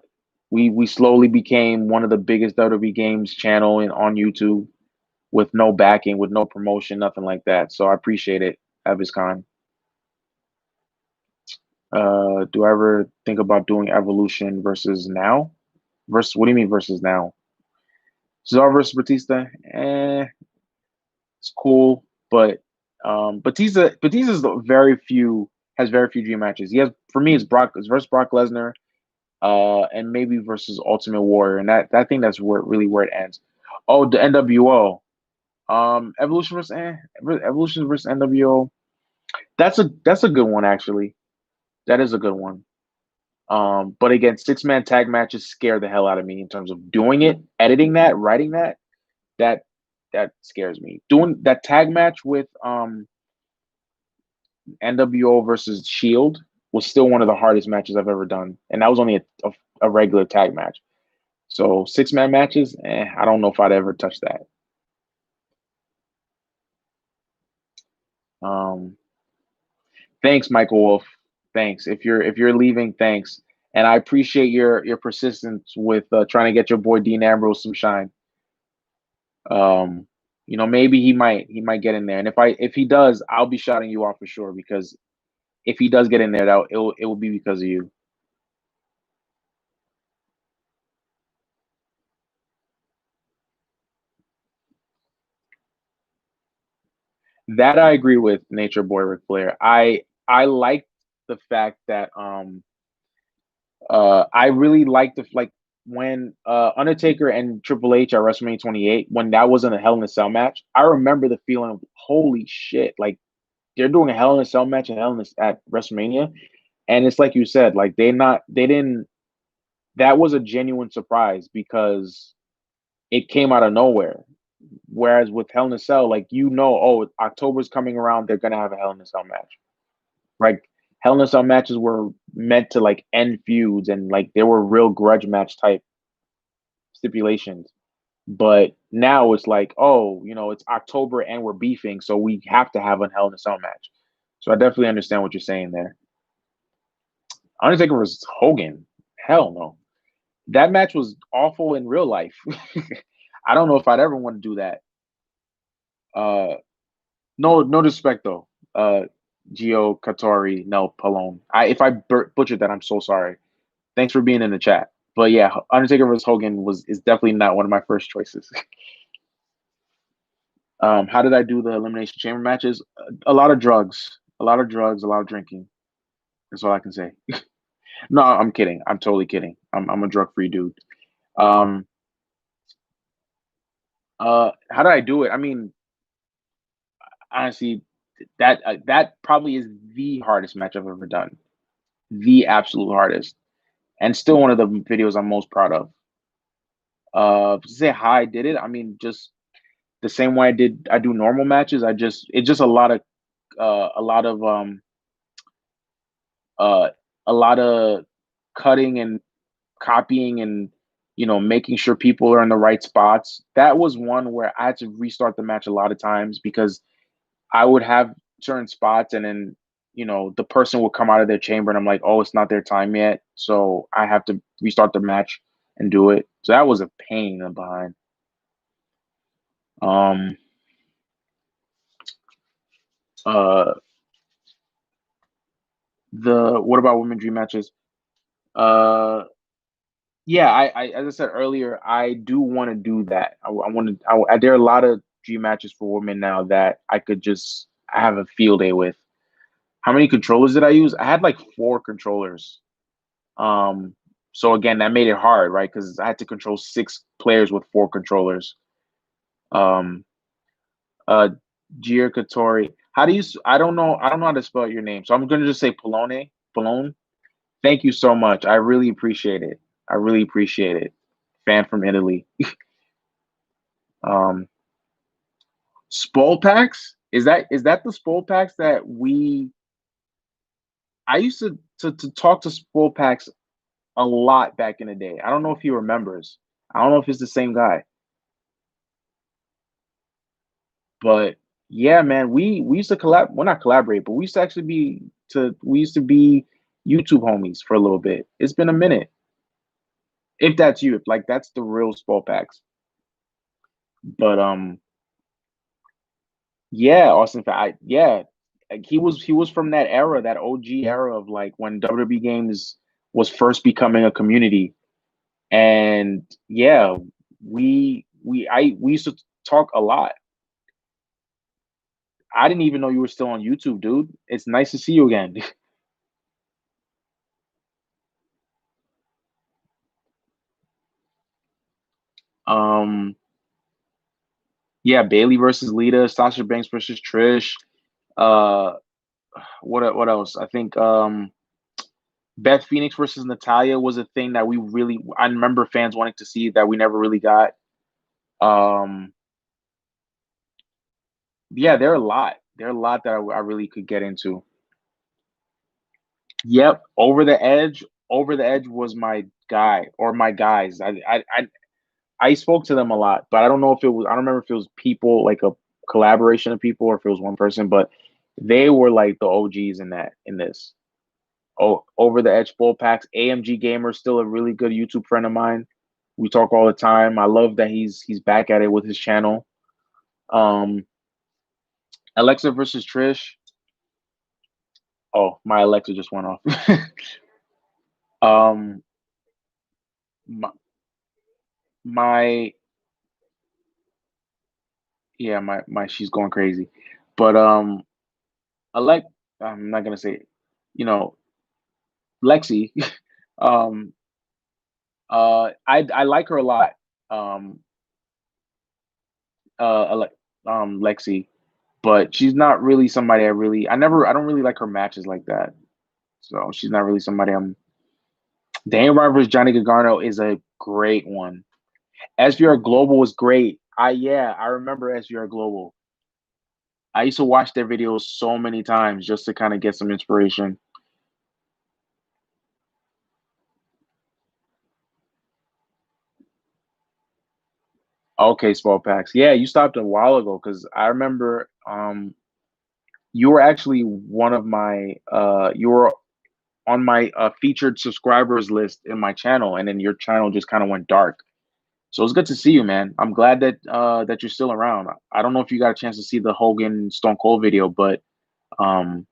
A: we slowly became one of the biggest WWE games channel on YouTube with no backing, with no promotion, nothing like that. So I appreciate it, Avis Khan. Do I ever think about doing Evolution versus now? Versus what do you mean versus now? Cesaro versus Batista, it's cool, but Batista's very few dream matches. He has, for me, it's versus Brock Lesnar, and maybe versus Ultimate Warrior, and that I think that's where it ends. Oh, the NWO, Evolution versus NWO. That's a good one actually. That is a good one. But again, 6-man tag matches scare the hell out of me in terms of doing it, editing that, writing that. That that scares me. Doing that tag match with NWO versus Shield was still one of the hardest matches I've ever done, and that was only a regular tag match. So 6-man matches, I don't know if I'd ever touch that. Um, Thanks, Michael Wolf. Thanks. If you're leaving, thanks, and I appreciate your persistence with trying to get your boy Dean Ambrose some shine. Um, maybe he might get in there, and if he does, I'll be shouting you off for sure because if he does get in there, that it will be because of you. That I agree with Nature Boy Ric Flair. I like the fact that I really like the like when Undertaker and Triple H at WrestleMania 28 when that wasn't a Hell in a Cell match. I remember the feeling of holy shit, like they're doing a Hell in a Cell match at WrestleMania, and it's like you said, like they didn't. That was a genuine surprise because it came out of nowhere. Whereas with Hell in a Cell, like oh, October's coming around, they're gonna have a Hell in a Cell match. Like Hell in a Cell matches were meant to like end feuds and like they were real grudge match type stipulations. But now it's like, oh, it's October and we're beefing, so we have to have a Hell in a Cell match. So I definitely understand what you're saying there. Undertaker versus Hogan. Hell no. That match was awful in real life. I don't know if I'd ever want to do that. Uh no disrespect though. Gio Katori no Palone. If I butchered that, I'm so sorry. Thanks for being in the chat. But yeah, Undertaker versus Hogan is definitely not one of my first choices. How did I do the Elimination Chamber matches? A lot of drugs, a lot of drugs, a lot of drinking. That's all I can say. No, I'm kidding. I'm totally kidding. I'm a drug free dude. Um, how did I do it? I mean, honestly, that probably is the hardest match I've ever done. The absolute hardest, and still one of the videos I'm most proud of. To say how I did it, I mean, just the same way I do normal matches. It's just a lot of uh a lot of cutting and copying and making sure people are in the right spots. That was one where I had to restart the match a lot of times because I would have certain spots and then the person will come out of their chamber and I'm like, oh, it's not their time yet, so I have to restart the match and do it. So that was a pain in the behind. Um, uh, the what about women dream matches? Uh, yeah, as I said earlier, I do want to do that. I want to. There are a lot of dream matches for women now that I could just have a field day with. How many controllers did I use? I had like 4 controllers. Um, so again, that made it hard, right? Because I had to control 6 players with 4 controllers. Um, uh, Gier Katori. How do you? I don't know. I don't know how to spell your name, so I'm gonna just say Polone. Polone. Thank you so much. I really appreciate it. I really appreciate it. Fan from Italy. Um, Spol packs. Is that the Spol packs that we? I used to talk to Spol packs a lot back in the day. I don't know if he remembers. I don't know if it's the same guy. But yeah, man, we used to collab. Well, not collaborate, but we used to be YouTube homies for a little bit. It's been a minute. If that's you, if like that's the real Spolpax. But yeah, Austin. Yeah, like he was from that era, that OG era of like when WWE games was first becoming a community. And yeah, we used to talk a lot. I didn't even know you were still on YouTube, dude. It's nice to see you again. Um, yeah, Bailey versus Lita, Sasha Banks versus Trish. Uh, what else? I think Beth Phoenix versus Natalia was a thing that we really I remember fans wanting to see that we never really got. Um, yeah, there are a lot. There are a lot that I really could get into. Yep, Over the Edge. Over the Edge was my guy or my guys. I spoke to them a lot, but I don't know if it was. I don't remember if it was people like a collaboration of people or if it was one person, but they were like the OGs in this. Oh, Over the Edge full packs. AMG Gamer still a really good YouTube friend of mine. We talk all the time. I love that he's back at it with his channel. Um, Alexa versus Trish. Oh, my Alexa just went off. um, my, my yeah, my she's going crazy, but Alec, I'm not gonna say, it. You know, Lexi. um, I like her a lot. Um, Lexi, but she's not really somebody I don't really like her matches like that. So she's not really somebody I'm. Daniel Bryan versus Johnny Gargano is a great one. SVR Global was great. I remember SVR Global. I used to watch their videos so many times just to kind of get some inspiration. Okay, small packs. Yeah, you stopped a while ago because I remember you were actually one of my you were on my featured subscribers list in my channel, and then your channel just kind of went dark. So it's good to see you, man. I'm glad that that you're still around. I don't know if you got a chance to see the Hogan Stone Cold video, but um,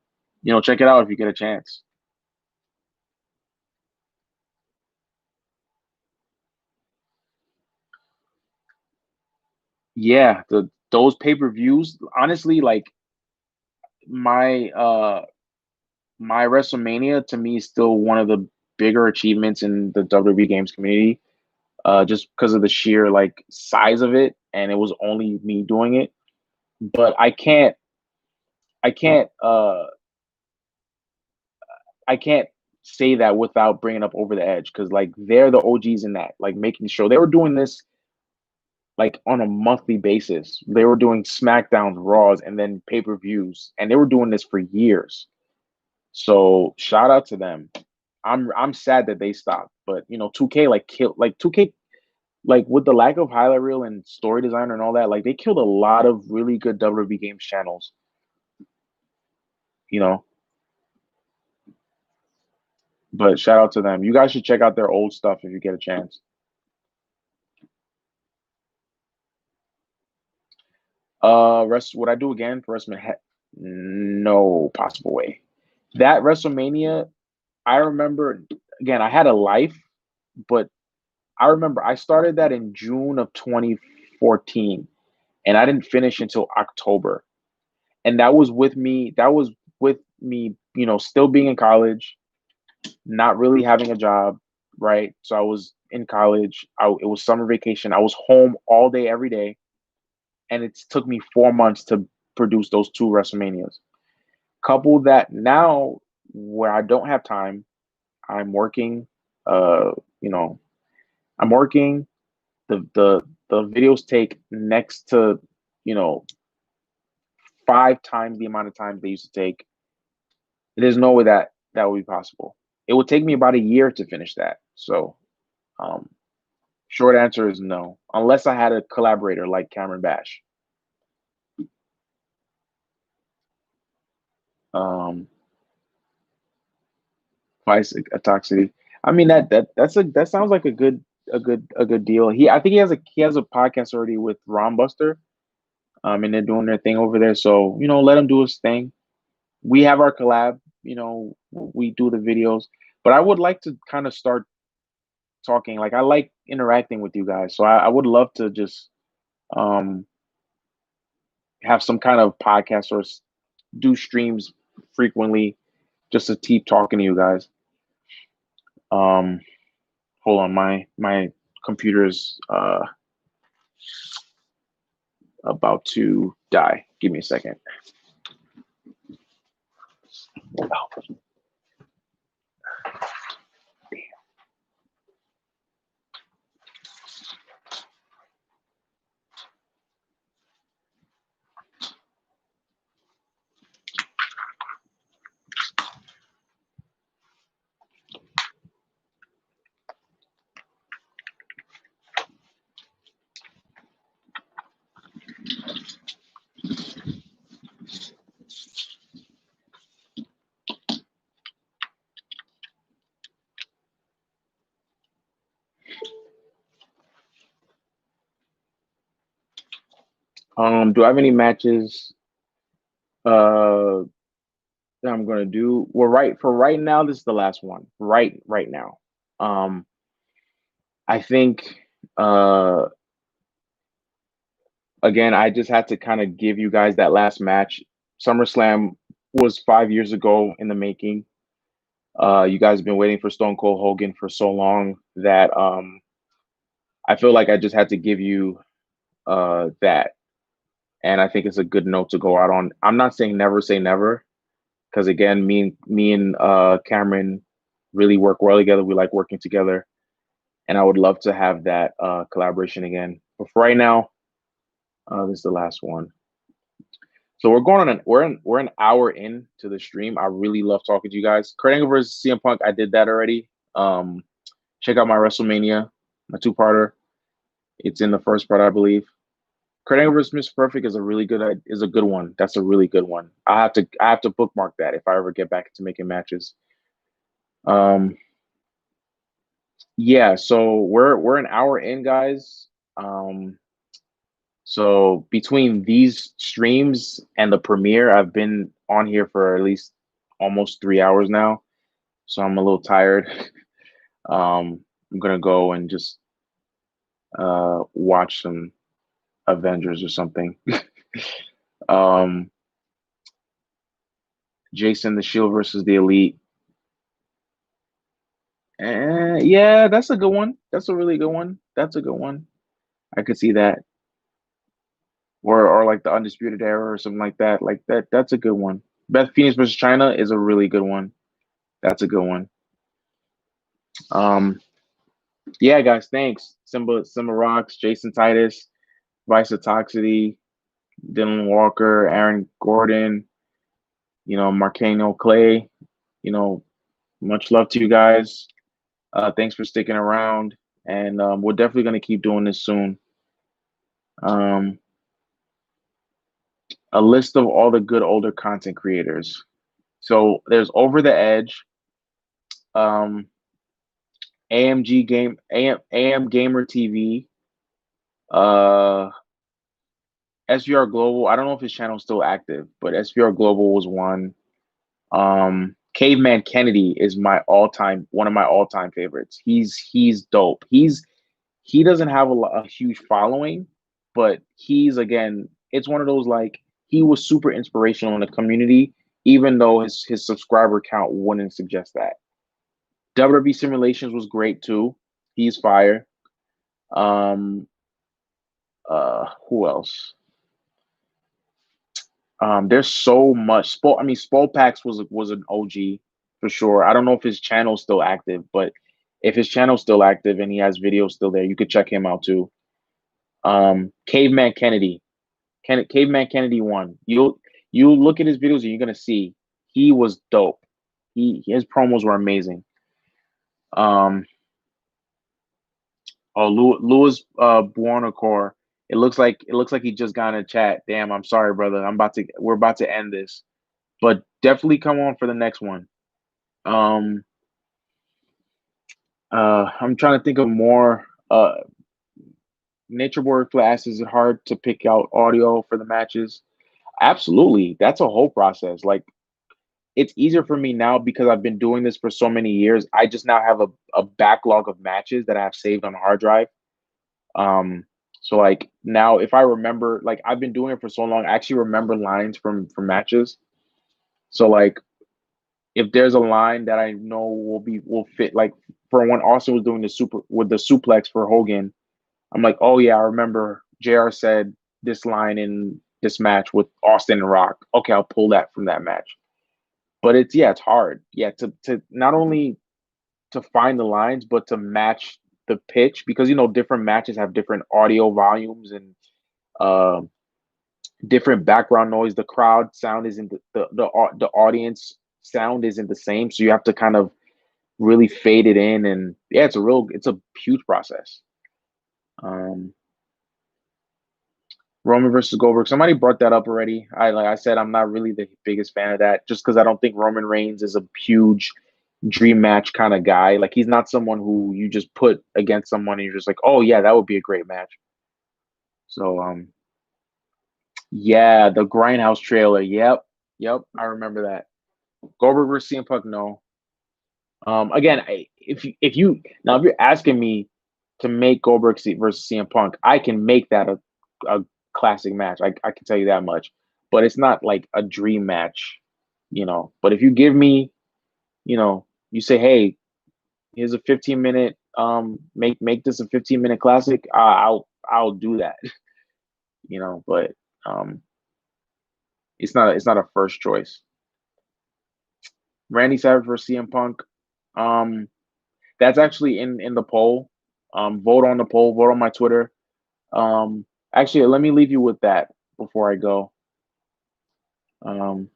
A: check it out if you get a chance. Yeah, the those pay-per-views, honestly, like my my WrestleMania to me is still one of the bigger achievements in the WWE games community. Just because of the sheer like size of it, and it was only me doing it. But I can't I can't say that without bringing up Over the Edge because like they're the OGs in that, like making sure they were doing this like on a monthly basis. They were doing SmackDowns, Raws, and then pay-per-views, and they were doing this for years. So shout out to them. I'm sad that they stopped, but 2K like killed like 2K like with the lack of highlight reel and story designer and all that, like they killed a lot of really good WWE games channels. You know, but shout out to them. You guys should check out their old stuff if you get a chance. Rest would I do again for WrestleMania? No possible way. That WrestleMania, I remember again. I had a life, but I remember I started that in June of 2014, and I didn't finish until October. And that was with me. That was with me. Still being in college, not really having a job, right? So I was in college. It was summer vacation. I was home all day, every day, and it took me 4 months to produce those two WrestleManias. Couple that now, where I don't have time, I'm working. Uh, you know, I'm working. The videos take next to you know 5 times the amount of time they used to take. There's no way that that would be possible. It would take me about a year to finish that. So, um, short answer is no, unless I had a collaborator like Cameron Bash. Um, Vice Toxicity. I mean that sounds like a good deal. I think he has a podcast already with Ron Buster. And they're doing their thing over there. So let him do his thing. We have our collab. We do the videos, but I would like to kind of start talking. Like I like interacting with you guys, so I would love to just um have some kind of podcast or do streams frequently just to keep talking to you guys. Um, hold on, my computer is about to die. Give me a second. Do I have any matches uh that I'm gonna do? Well, right now, this is the last one. Right now. Um, I think again, I just had to kind of give you guys that last match. SummerSlam was 5 years ago in the making. You guys have been waiting for Stone Cold Hogan for so long that I feel like I just had to give you that. And I think it's a good note to go out on. I'm not saying never say never, because again, me and Cameron really work well together. We like working together, and I would love to have that collaboration again. But for right now, this is the last one. So we're going on we're an hour in to the stream. I really love talking to you guys. Kurt Angle versus CM Punk, I did that already. Check out my WrestleMania, my two-parter. It's in the first part, I believe. Kurt Angle versus Mr. Perfect is a good one. That's a really good one. I have to bookmark that if I ever get back into making matches. Um, yeah, so we're an hour in, guys. So between these streams and the premiere, I've been on here for at least almost 3 hours now. So I'm a little tired. I'm gonna go and just watch some Avengers or something. um, Jason the Shield versus the Elite. Yeah, that's a good one. That's a really good one. That's a good one. I could see that. Or like the Undisputed Era or something like that. Like that. That's a good one. Beth Phoenix versus China is a really good one. That's a good one. Um, yeah, guys, thanks. Simba Rocks, Jason Titus, Vice Toxicity, Dylan Walker, Aaron Gordon, Marcano Clay, you know, much love to you guys. Thanks for sticking around, and we're definitely going to keep doing this soon. Um, a list of all the good older content creators. So there's Over the Edge, um, AMG Game, AM Gamer TV, uh, SVR Global. I don't know if his channel's still active, but SVR Global was one. Caveman Kennedy is one of my all-time favorites. He's dope. He doesn't have a huge following, but it's one of those, like, he was super inspirational in the community, even though his subscriber count wouldn't suggest that. WWE Simulations was great too. He's fire. Um, who else? There's so much. Spolpax was an OG for sure. I don't know if his channel's still active, but if his channel's still active and he has videos still there, you could check him out too. Caveman Kennedy, Caveman Kennedy won. You look at his videos and you're gonna see he was dope. His promos were amazing. Louis Buonacore. It looks like he just got in a chat. Damn, I'm sorry, brother. We're about to end this. But definitely come on for the next one. I'm trying to think of more. Nature Boy class, is it hard to pick out audio for the matches? Absolutely. That's a whole process. Like, it's easier for me now because I've been doing this for so many years. I just now have a backlog of matches that I have saved on a hard drive. So like now if I remember, like, I've been doing it for so long, I actually remember lines from matches. So like if there's a line that I know will fit, like for when Austin was doing the suplex for Hogan, I'm like, oh yeah, I remember JR said this line in this match with Austin and Rock. Okay, I'll pull that from that match. But it's yeah, it's hard. Yeah, to not only to find the lines, but to match the pitch because different matches have different audio volumes and uh, different background noise. The crowd sound isn't the audience sound isn't the same, so you have to kind of really fade it in. And yeah, it's a huge process. Um, Roman versus Goldberg. Somebody brought that up already. Like I said, I'm not really the biggest fan of that, just because I don't think Roman Reigns is a huge dream match kind of guy. Like he's not someone who you just put against someone and you're just like, oh yeah, that would be a great match. So yeah, the Grindhouse trailer. Yep, yep, I remember that. Goldberg versus CM Punk. No. Again, if you now if you're asking me to make Goldberg versus CM Punk, I can make that a classic match. I can tell you that much. But it's not like a dream match, But if you give me, you say, hey, here's a 15-minute make this a 15-minute classic, I'll do that, but um it's not a first choice. Randy Savage versus CM Punk. Um that's actually in the poll. Vote on the poll, vote on my Twitter. Actually, let me leave you with that before I go. Um,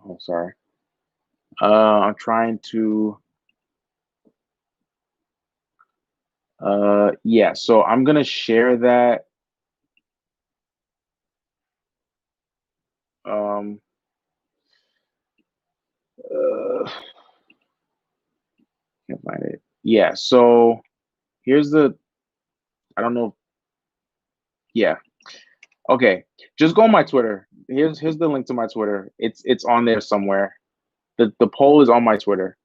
A: oh, sorry. I'm trying to. Yeah. So I'm gonna share that. Um, uh, can't find it. Yeah. So here's the. I don't know. Yeah. Okay. Just go on my Twitter. Here's the link to my Twitter. It's on there somewhere. The poll is on my Twitter.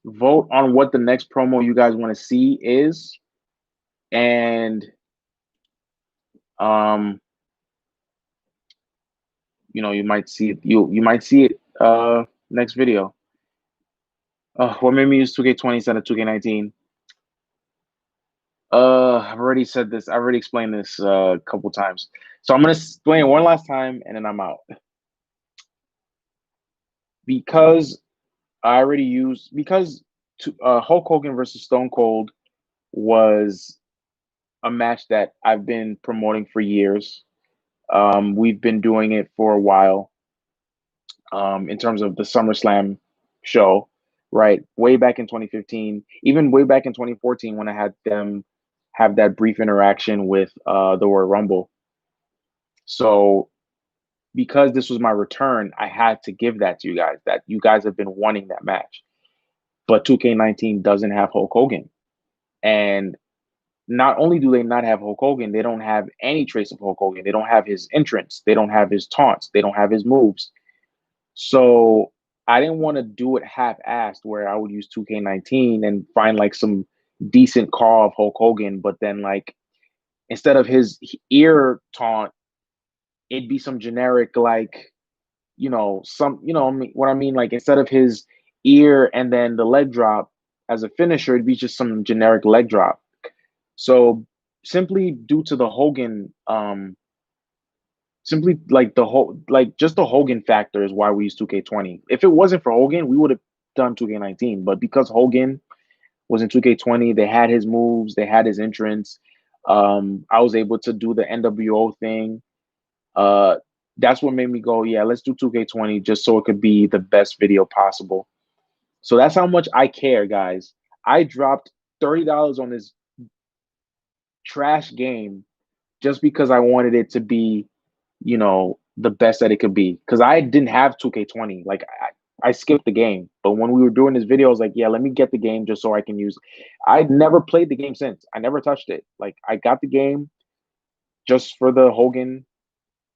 A: Vote on what the next promo you guys want to see is, and um, you might see it. You might see it next video. What made me use 2K20 instead of 2K19? I've already said this. I've already explained this a couple times. So I'm gonna explain it one last time, and then I'm out. Because Hulk Hogan versus Stone Cold was a match that I've been promoting for years. We've been doing it for a while. In terms of the SummerSlam show, right? Way back in 2015, even way back in 2014 when I had them have that brief interaction with the Royal Rumble. So because this was my return, I had to give that to you guys, that you guys have been wanting that match. But 2K19 doesn't have Hulk Hogan. And not only do they not have Hulk Hogan, they don't have any trace of Hulk Hogan. They don't have his entrance. They don't have his taunts. They don't have his moves. So I didn't want to do it half-assed where I would use 2K19 and find like some decent call of Hulk Hogan, but then like instead of his ear taunt, it'd be some generic like what I mean, like instead of his ear and then the leg drop as a finisher, it'd be just some generic leg drop. So simply due to the Hogan simply like the whole like just the Hogan factor is why we use 2K20. If it wasn't for Hogan, we would have done 2K19. But because Hogan was in 2K20, they had his moves, they had his entrance. I was able to do the NWO thing. Uh, that's what made me go, yeah, let's do 2K20 just so it could be the best video possible. So that's how much I care, guys. I dropped $30 on this trash game just because I wanted it to be the best that it could be. Because I didn't have 2K20. Like I skipped the game. But when we were doing this video, I was like, yeah, let me get the game just so I can use. I'd never played the game since. I never touched it. Like I got the game just for the Hogan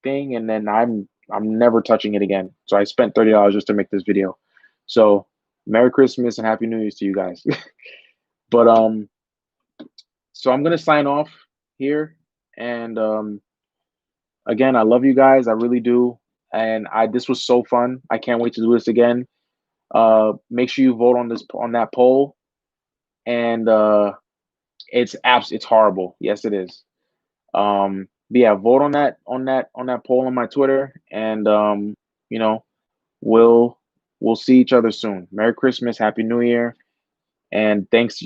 A: thing, and then I'm never touching it again. So I spent $30 just to make this video. So Merry Christmas and Happy New Year's to you guys. But so I'm gonna sign off here, and again, I love you guys. I really do. And this was so fun. I can't wait to do this again. Make sure you vote on that poll. And it's horrible. Yes, it is. But yeah, vote on that poll on my Twitter, and you know, we'll we'll see each other soon. Merry Christmas, Happy New Year, and thanks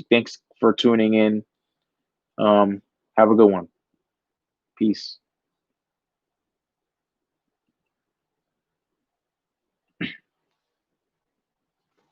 A: for tuning in. Have a good one. Peace.